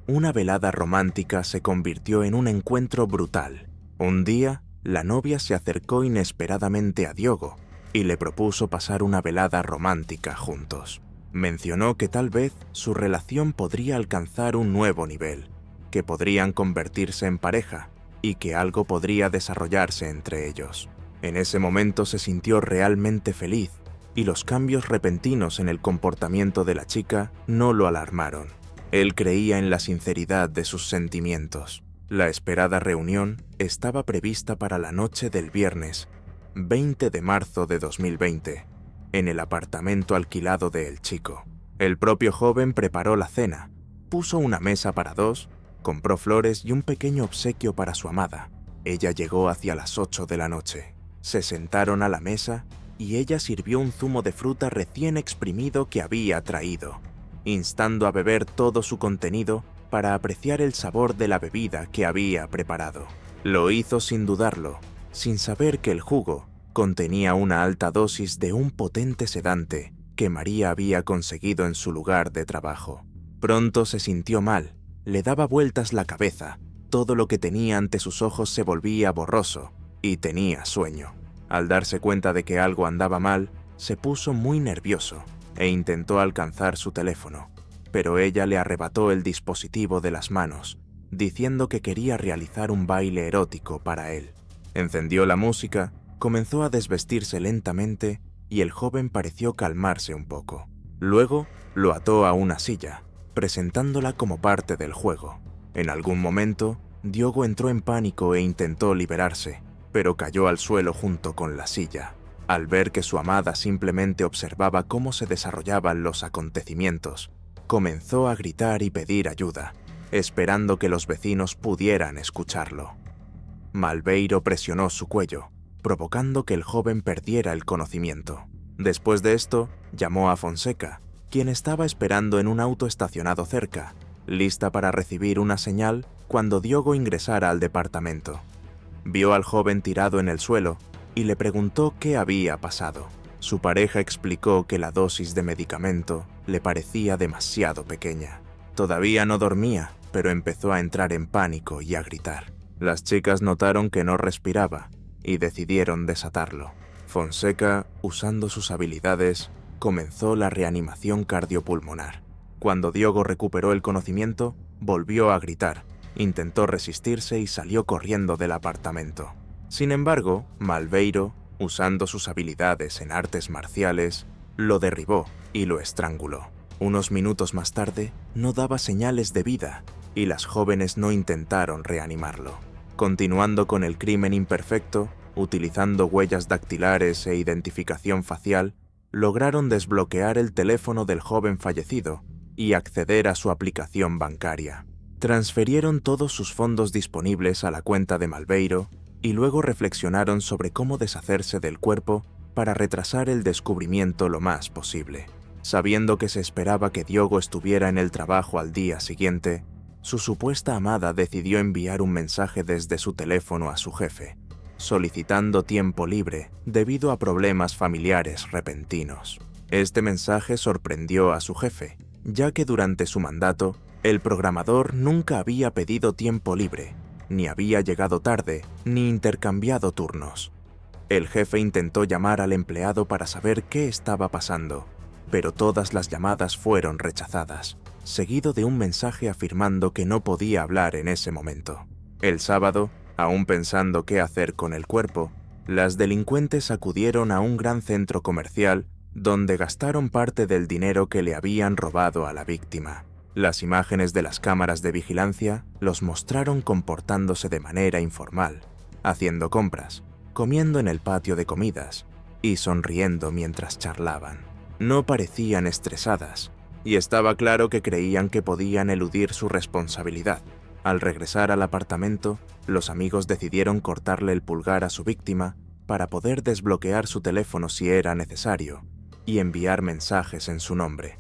Speaker 1: Una velada romántica se convirtió en un encuentro brutal. Un día, la novia se acercó inesperadamente a Diogo y le propuso pasar una velada romántica juntos. Mencionó que tal vez su relación podría alcanzar un nuevo nivel, que podrían convertirse en pareja y que algo podría desarrollarse entre ellos. En ese momento se sintió realmente feliz y los cambios repentinos en el comportamiento de la chica no lo alarmaron. Él creía en la sinceridad de sus sentimientos. La esperada reunión estaba prevista para la noche del viernes 20 de marzo de 2020, en el apartamento alquilado de el chico. El propio joven preparó la cena, puso una mesa para dos, compró flores y un pequeño obsequio para su amada. Ella llegó hacia las 8 de la noche. Se sentaron a la mesa y ella sirvió un zumo de fruta recién exprimido que había traído, instando a beber todo su contenido para apreciar el sabor de la bebida que había preparado. Lo hizo sin dudarlo, sin saber que el jugo contenía una alta dosis de un potente sedante que María había conseguido en su lugar de trabajo. Pronto se sintió mal, le daba vueltas la cabeza, todo lo que tenía ante sus ojos se volvía borroso y tenía sueño. Al darse cuenta de que algo andaba mal, se puso muy nervioso e intentó alcanzar su teléfono, pero ella le arrebató el dispositivo de las manos, diciendo que quería realizar un baile erótico para él. Encendió la música, comenzó a desvestirse lentamente y el joven pareció calmarse un poco. Luego lo ató a una silla, presentándola como parte del juego. En algún momento, Diogo entró en pánico e intentó liberarse, pero cayó al suelo junto con la silla. Al ver que su amada simplemente observaba cómo se desarrollaban los acontecimientos, comenzó a gritar y pedir ayuda, esperando que los vecinos pudieran escucharlo. Malveiro presionó su cuello, provocando que el joven perdiera el conocimiento. Después de esto, llamó a Fonseca, quien estaba esperando en un auto estacionado cerca, lista para recibir una señal cuando Diogo ingresara al departamento. Vio al joven tirado en el suelo y le preguntó qué había pasado. Su pareja explicó que la dosis de medicamento le parecía demasiado pequeña. Todavía no dormía, pero empezó a entrar en pánico y a gritar. Las chicas notaron que no respiraba y decidieron desatarlo. Fonseca, usando sus habilidades, comenzó la reanimación cardiopulmonar. Cuando Diogo recuperó el conocimiento, volvió a gritar, intentó resistirse y salió corriendo del apartamento. Sin embargo, Malveiro, usando sus habilidades en artes marciales, lo derribó y lo estranguló. Unos minutos más tarde, no daba señales de vida y las jóvenes no intentaron reanimarlo. Continuando con el crimen imperfecto, utilizando huellas dactilares e identificación facial, lograron desbloquear el teléfono del joven fallecido y acceder a su aplicación bancaria. Transferieron todos sus fondos disponibles a la cuenta de Malveiro y luego reflexionaron sobre cómo deshacerse del cuerpo para retrasar el descubrimiento lo más posible. Sabiendo que se esperaba que Diogo estuviera en el trabajo al día siguiente, su supuesta amada decidió enviar un mensaje desde su teléfono a su jefe, solicitando tiempo libre debido a problemas familiares repentinos. Este mensaje sorprendió a su jefe, ya que durante su mandato, el programador nunca había pedido tiempo libre, ni había llegado tarde, ni intercambiado turnos. El jefe intentó llamar al empleado para saber qué estaba pasando, pero todas las llamadas fueron rechazadas, seguido de un mensaje afirmando que no podía hablar en ese momento. El sábado, aún pensando qué hacer con el cuerpo, las delincuentes acudieron a un gran centro comercial donde gastaron parte del dinero que le habían robado a la víctima. Las imágenes de las cámaras de vigilancia los mostraron comportándose de manera informal, haciendo compras, comiendo en el patio de comidas y sonriendo mientras charlaban. No parecían estresadas, y estaba claro que creían que podían eludir su responsabilidad. Al regresar al apartamento, los amigos decidieron cortarle el pulgar a su víctima para poder desbloquear su teléfono si era necesario y enviar mensajes en su nombre.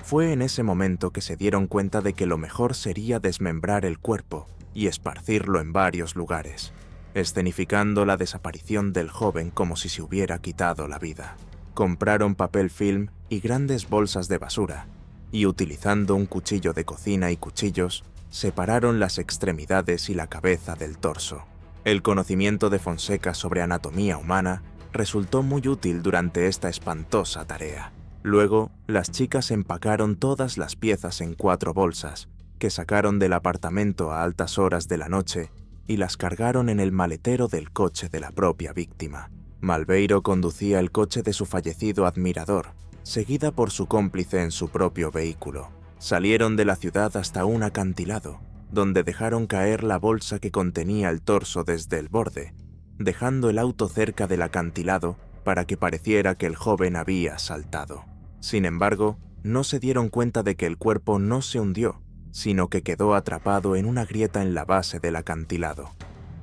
Speaker 1: Fue en ese momento que se dieron cuenta de que lo mejor sería desmembrar el cuerpo y esparcirlo en varios lugares, escenificando la desaparición del joven como si se hubiera quitado la vida. Compraron papel film y grandes bolsas de basura, y utilizando un cuchillo de cocina y cuchillos, separaron las extremidades y la cabeza del torso. El conocimiento de Fonseca sobre anatomía humana resultó muy útil durante esta espantosa tarea. Luego, las chicas empacaron todas las piezas en 4 bolsas, que sacaron del apartamento a altas horas de la noche y las cargaron en el maletero del coche de la propia víctima. Malveiro conducía el coche de su fallecido admirador, seguida por su cómplice en su propio vehículo. Salieron de la ciudad hasta un acantilado, donde dejaron caer la bolsa que contenía el torso desde el borde, dejando el auto cerca del acantilado para que pareciera que el joven había saltado. Sin embargo, no se dieron cuenta de que el cuerpo no se hundió, sino que quedó atrapado en una grieta en la base del acantilado.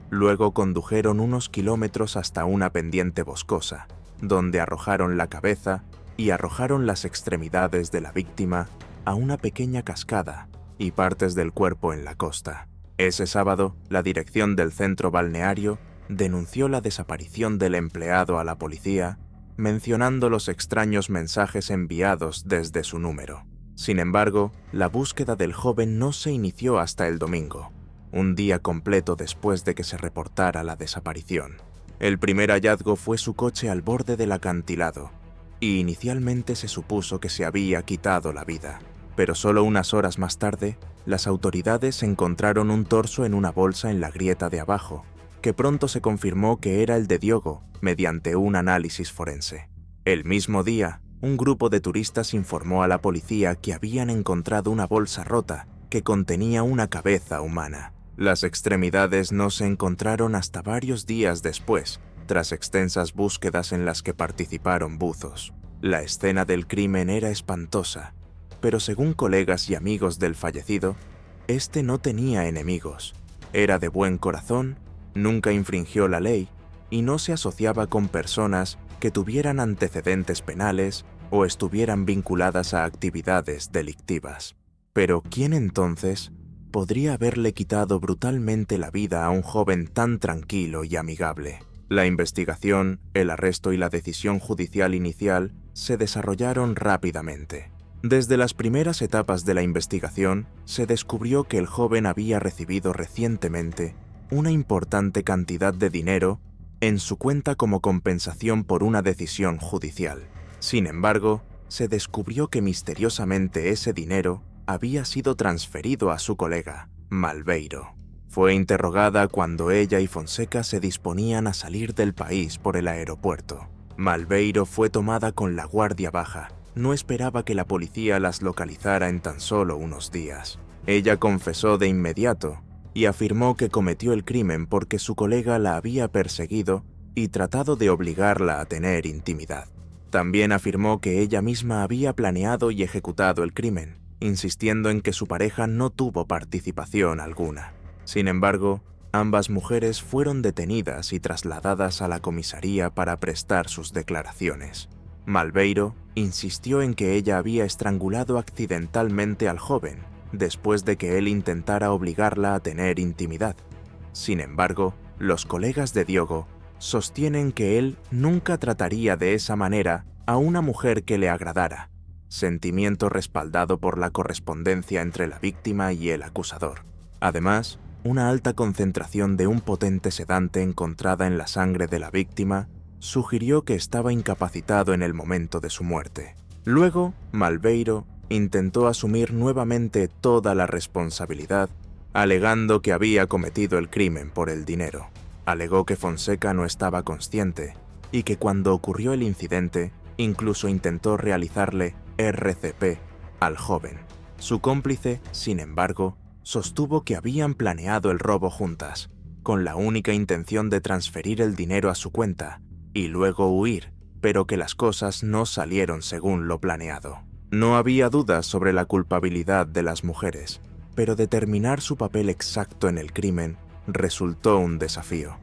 Speaker 1: Luego condujeron unos kilómetros hasta una pendiente boscosa, donde arrojaron la cabeza y arrojaron las extremidades de la víctima a una pequeña cascada y partes del cuerpo en la costa. Ese sábado, la dirección del centro balneario denunció la desaparición del empleado a la policía, mencionando los extraños mensajes enviados desde su número. Sin embargo, la búsqueda del joven no se inició hasta el domingo, un día completo después de que se reportara la desaparición. El primer hallazgo fue su coche al borde del acantilado, y inicialmente se supuso que se había quitado la vida. Pero solo unas horas más tarde, las autoridades encontraron un torso en una bolsa en la grieta de abajo, que pronto se confirmó que era el de Diogo mediante un análisis forense. El mismo día, un grupo de turistas informó a la policía que habían encontrado una bolsa rota que contenía una cabeza humana. Las extremidades no se encontraron hasta varios días después, tras extensas búsquedas en las que participaron buzos. La escena del crimen era espantosa, pero según colegas y amigos del fallecido, este no tenía enemigos, era de buen corazón, nunca infringió la ley y no se asociaba con personas que tuvieran antecedentes penales o estuvieran vinculadas a actividades delictivas. Pero ¿quién entonces podría haberle quitado brutalmente la vida a un joven tan tranquilo y amigable? La investigación, el arresto y la decisión judicial inicial se desarrollaron rápidamente. Desde las primeras etapas de la investigación, se descubrió que el joven había recibido recientemente una importante cantidad de dinero en su cuenta como compensación por una decisión judicial. Sin embargo, se descubrió que misteriosamente ese dinero había sido transferido a su colega, Malveiro. Fue interrogada cuando ella y Fonseca se disponían a salir del país por el aeropuerto. Malveiro fue tomada con la guardia baja. No esperaba que la policía las localizara en tan solo unos días. Ella confesó de inmediato y afirmó que cometió el crimen porque su colega la había perseguido y tratado de obligarla a tener intimidad. También afirmó que ella misma había planeado y ejecutado el crimen, insistiendo en que su pareja no tuvo participación alguna. Sin embargo, ambas mujeres fueron detenidas y trasladadas a la comisaría para prestar sus declaraciones. Malveiro insistió en que ella había estrangulado accidentalmente al joven después de que él intentara obligarla a tener intimidad. Sin embargo, los colegas de Diogo sostienen que él nunca trataría de esa manera a una mujer que le agradara, sentimiento respaldado por la correspondencia entre la víctima y el acusador. Además, una alta concentración de un potente sedante encontrada en la sangre de la víctima sugirió que estaba incapacitado en el momento de su muerte. Luego, Malveiro intentó asumir nuevamente toda la responsabilidad, alegando que había cometido el crimen por el dinero. Alegó que Fonseca no estaba consciente y que cuando ocurrió el incidente, Incluso intentó realizarle RCP al joven. Su cómplice, sin embargo, sostuvo que habían planeado el robo juntas, con la única intención de transferir el dinero a su cuenta y luego huir, pero que las cosas no salieron según lo planeado. No había dudas sobre la culpabilidad de las mujeres, pero determinar su papel exacto en el crimen resultó un desafío.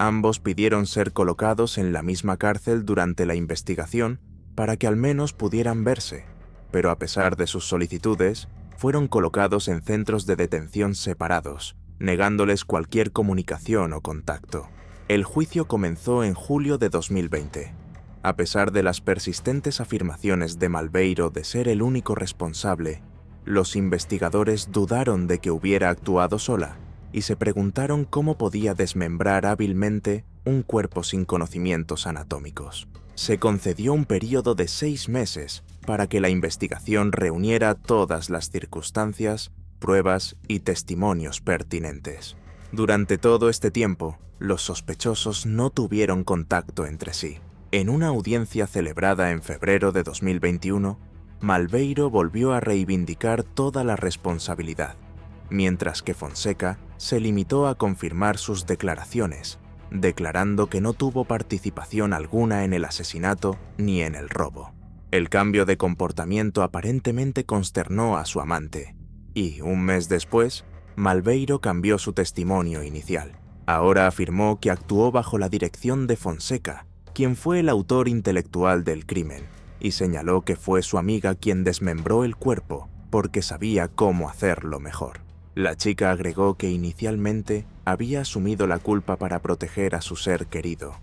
Speaker 1: Ambos pidieron ser colocados en la misma cárcel durante la investigación para que al menos pudieran verse, pero a pesar de sus solicitudes, fueron colocados en centros de detención separados, negándoles cualquier comunicación o contacto. El juicio comenzó en julio de 2020. A pesar de las persistentes afirmaciones de Malveiro de ser el único responsable, los investigadores dudaron de que hubiera actuado sola y se preguntaron cómo podía desmembrar hábilmente un cuerpo sin conocimientos anatómicos. Se concedió un período de 6 meses para que la investigación reuniera todas las circunstancias, pruebas y testimonios pertinentes. Durante todo este tiempo, los sospechosos no tuvieron contacto entre sí. En una audiencia celebrada en febrero de 2021, Malveiro volvió a reivindicar toda la responsabilidad, mientras que Fonseca se limitó a confirmar sus declaraciones, declarando que no tuvo participación alguna en el asesinato ni en el robo. El cambio de comportamiento aparentemente consternó a su amante, y, un mes después, Malveiro cambió su testimonio inicial. Ahora afirmó que actuó bajo la dirección de Fonseca, quien fue el autor intelectual del crimen, y señaló que fue su amiga quien desmembró el cuerpo porque sabía cómo hacerlo mejor. La chica agregó que inicialmente había asumido la culpa para proteger a su ser querido,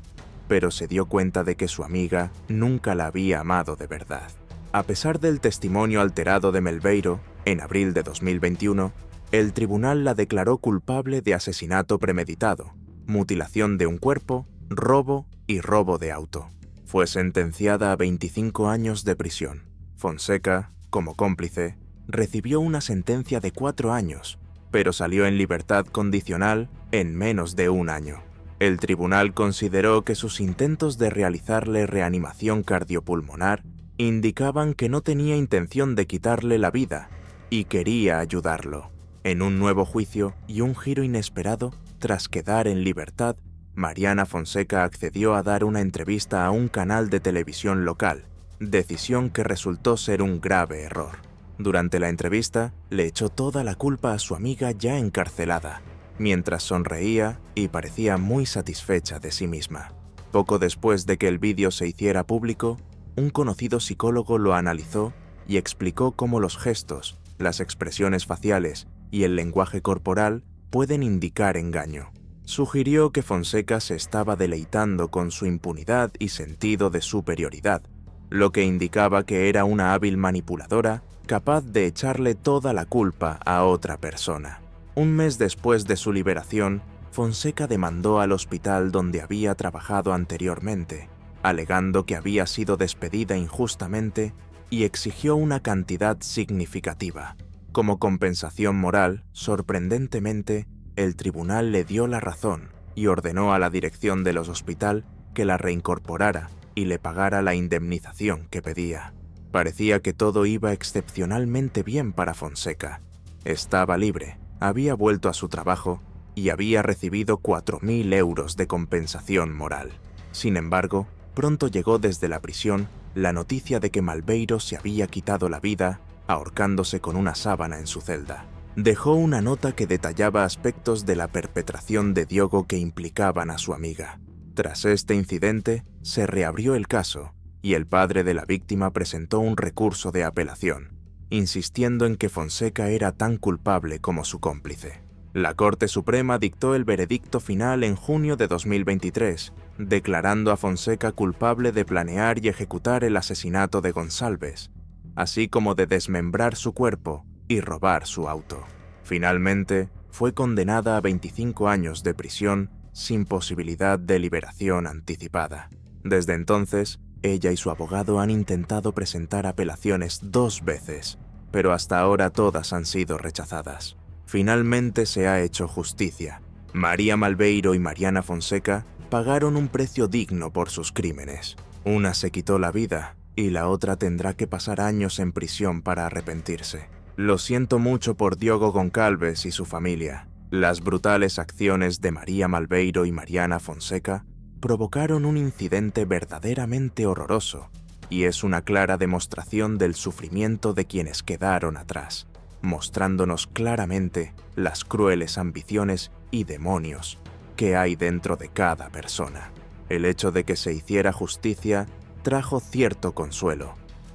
Speaker 1: pero se dio cuenta de que su amiga nunca la había amado de verdad. A pesar del testimonio alterado de Malveiro, en abril de 2021, el tribunal la declaró culpable de asesinato premeditado, mutilación de un cuerpo, robo y robo de auto. Fue sentenciada a 25 años de prisión. Fonseca, como cómplice, recibió una sentencia de 4 años, pero salió en libertad condicional en menos de 1 año. El tribunal consideró que sus intentos de realizarle reanimación cardiopulmonar indicaban que no tenía intención de quitarle la vida y quería ayudarlo. En un nuevo juicio y un giro inesperado, tras quedar en libertad, Mariana Fonseca accedió a dar una entrevista a un canal de televisión local, decisión que resultó ser un grave error. Durante la entrevista, le echó toda la culpa a su amiga ya encarcelada, mientras sonreía y parecía muy satisfecha de sí misma. Poco después de que el vídeo se hiciera público, un conocido psicólogo lo analizó y explicó cómo los gestos, las expresiones faciales y el lenguaje corporal pueden indicar engaño. Sugirió que Fonseca se estaba deleitando con su impunidad y sentido de superioridad, lo que indicaba que era una hábil manipuladora capaz de echarle toda la culpa a otra persona. Un mes después de su liberación, Fonseca demandó al hospital donde había trabajado anteriormente, alegando que había sido despedida injustamente y exigió una cantidad significativa. Como compensación moral, sorprendentemente, el tribunal le dio la razón y ordenó a la dirección del hospital que la reincorporara y le pagara la indemnización que pedía. Parecía que todo iba excepcionalmente bien para Fonseca. Estaba libre, había vuelto a su trabajo y había recibido 4.000 euros de compensación moral. Sin embargo, pronto llegó desde la prisión la noticia de que Malveiro se había quitado la vida ahorcándose con una sábana en su celda. Dejó una nota que detallaba aspectos de la perpetración de Diogo que implicaban a su amiga. Tras este incidente, se reabrió el caso y el padre de la víctima presentó un recurso de apelación, insistiendo en que Fonseca era tan culpable como su cómplice. La Corte Suprema dictó el veredicto final en junio de 2023, declarando a Fonseca culpable de planear y ejecutar el asesinato de Gonçalves, así como de desmembrar su cuerpo y robar su auto. Finalmente, fue condenada a 25 años de prisión sin posibilidad de liberación anticipada. Desde entonces, ella y su abogado han intentado presentar apelaciones 2 veces, pero hasta ahora todas han sido rechazadas. Finalmente se ha hecho justicia. María Malveiro y Mariana Fonseca pagaron un precio digno por sus crímenes. Una se quitó la vida y la otra tendrá que pasar años en prisión para arrepentirse. Lo siento mucho por Diogo Goncalves y su familia. Las brutales acciones de María Malveiro y Mariana Fonseca provocaron un incidente verdaderamente horroroso y es una clara demostración del sufrimiento de quienes quedaron atrás, mostrándonos claramente las crueles ambiciones y demonios que hay dentro de cada persona. El hecho de que se hiciera justicia trajo cierto consuelo,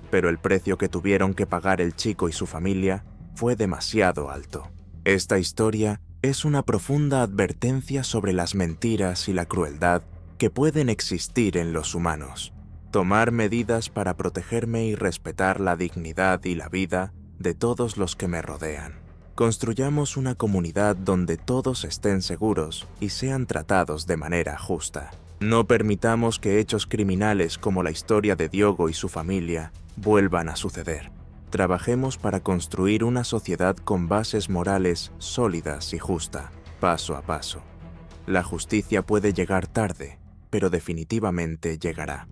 Speaker 1: pero el precio que tuvieron que pagar el chico y su familia fue demasiado alto. Esta historia es una profunda advertencia sobre las mentiras y la crueldad que pueden existir en los humanos. Tomar medidas para protegerme y respetar la dignidad y la vida de todos los que me rodean. Construyamos una comunidad donde todos estén seguros y sean tratados de manera justa. No permitamos que hechos criminales como la historia de Diogo y su familia vuelvan a suceder. Trabajemos para construir una sociedad con bases morales sólidas y justa, paso a paso. La justicia puede llegar tarde, pero definitivamente llegará.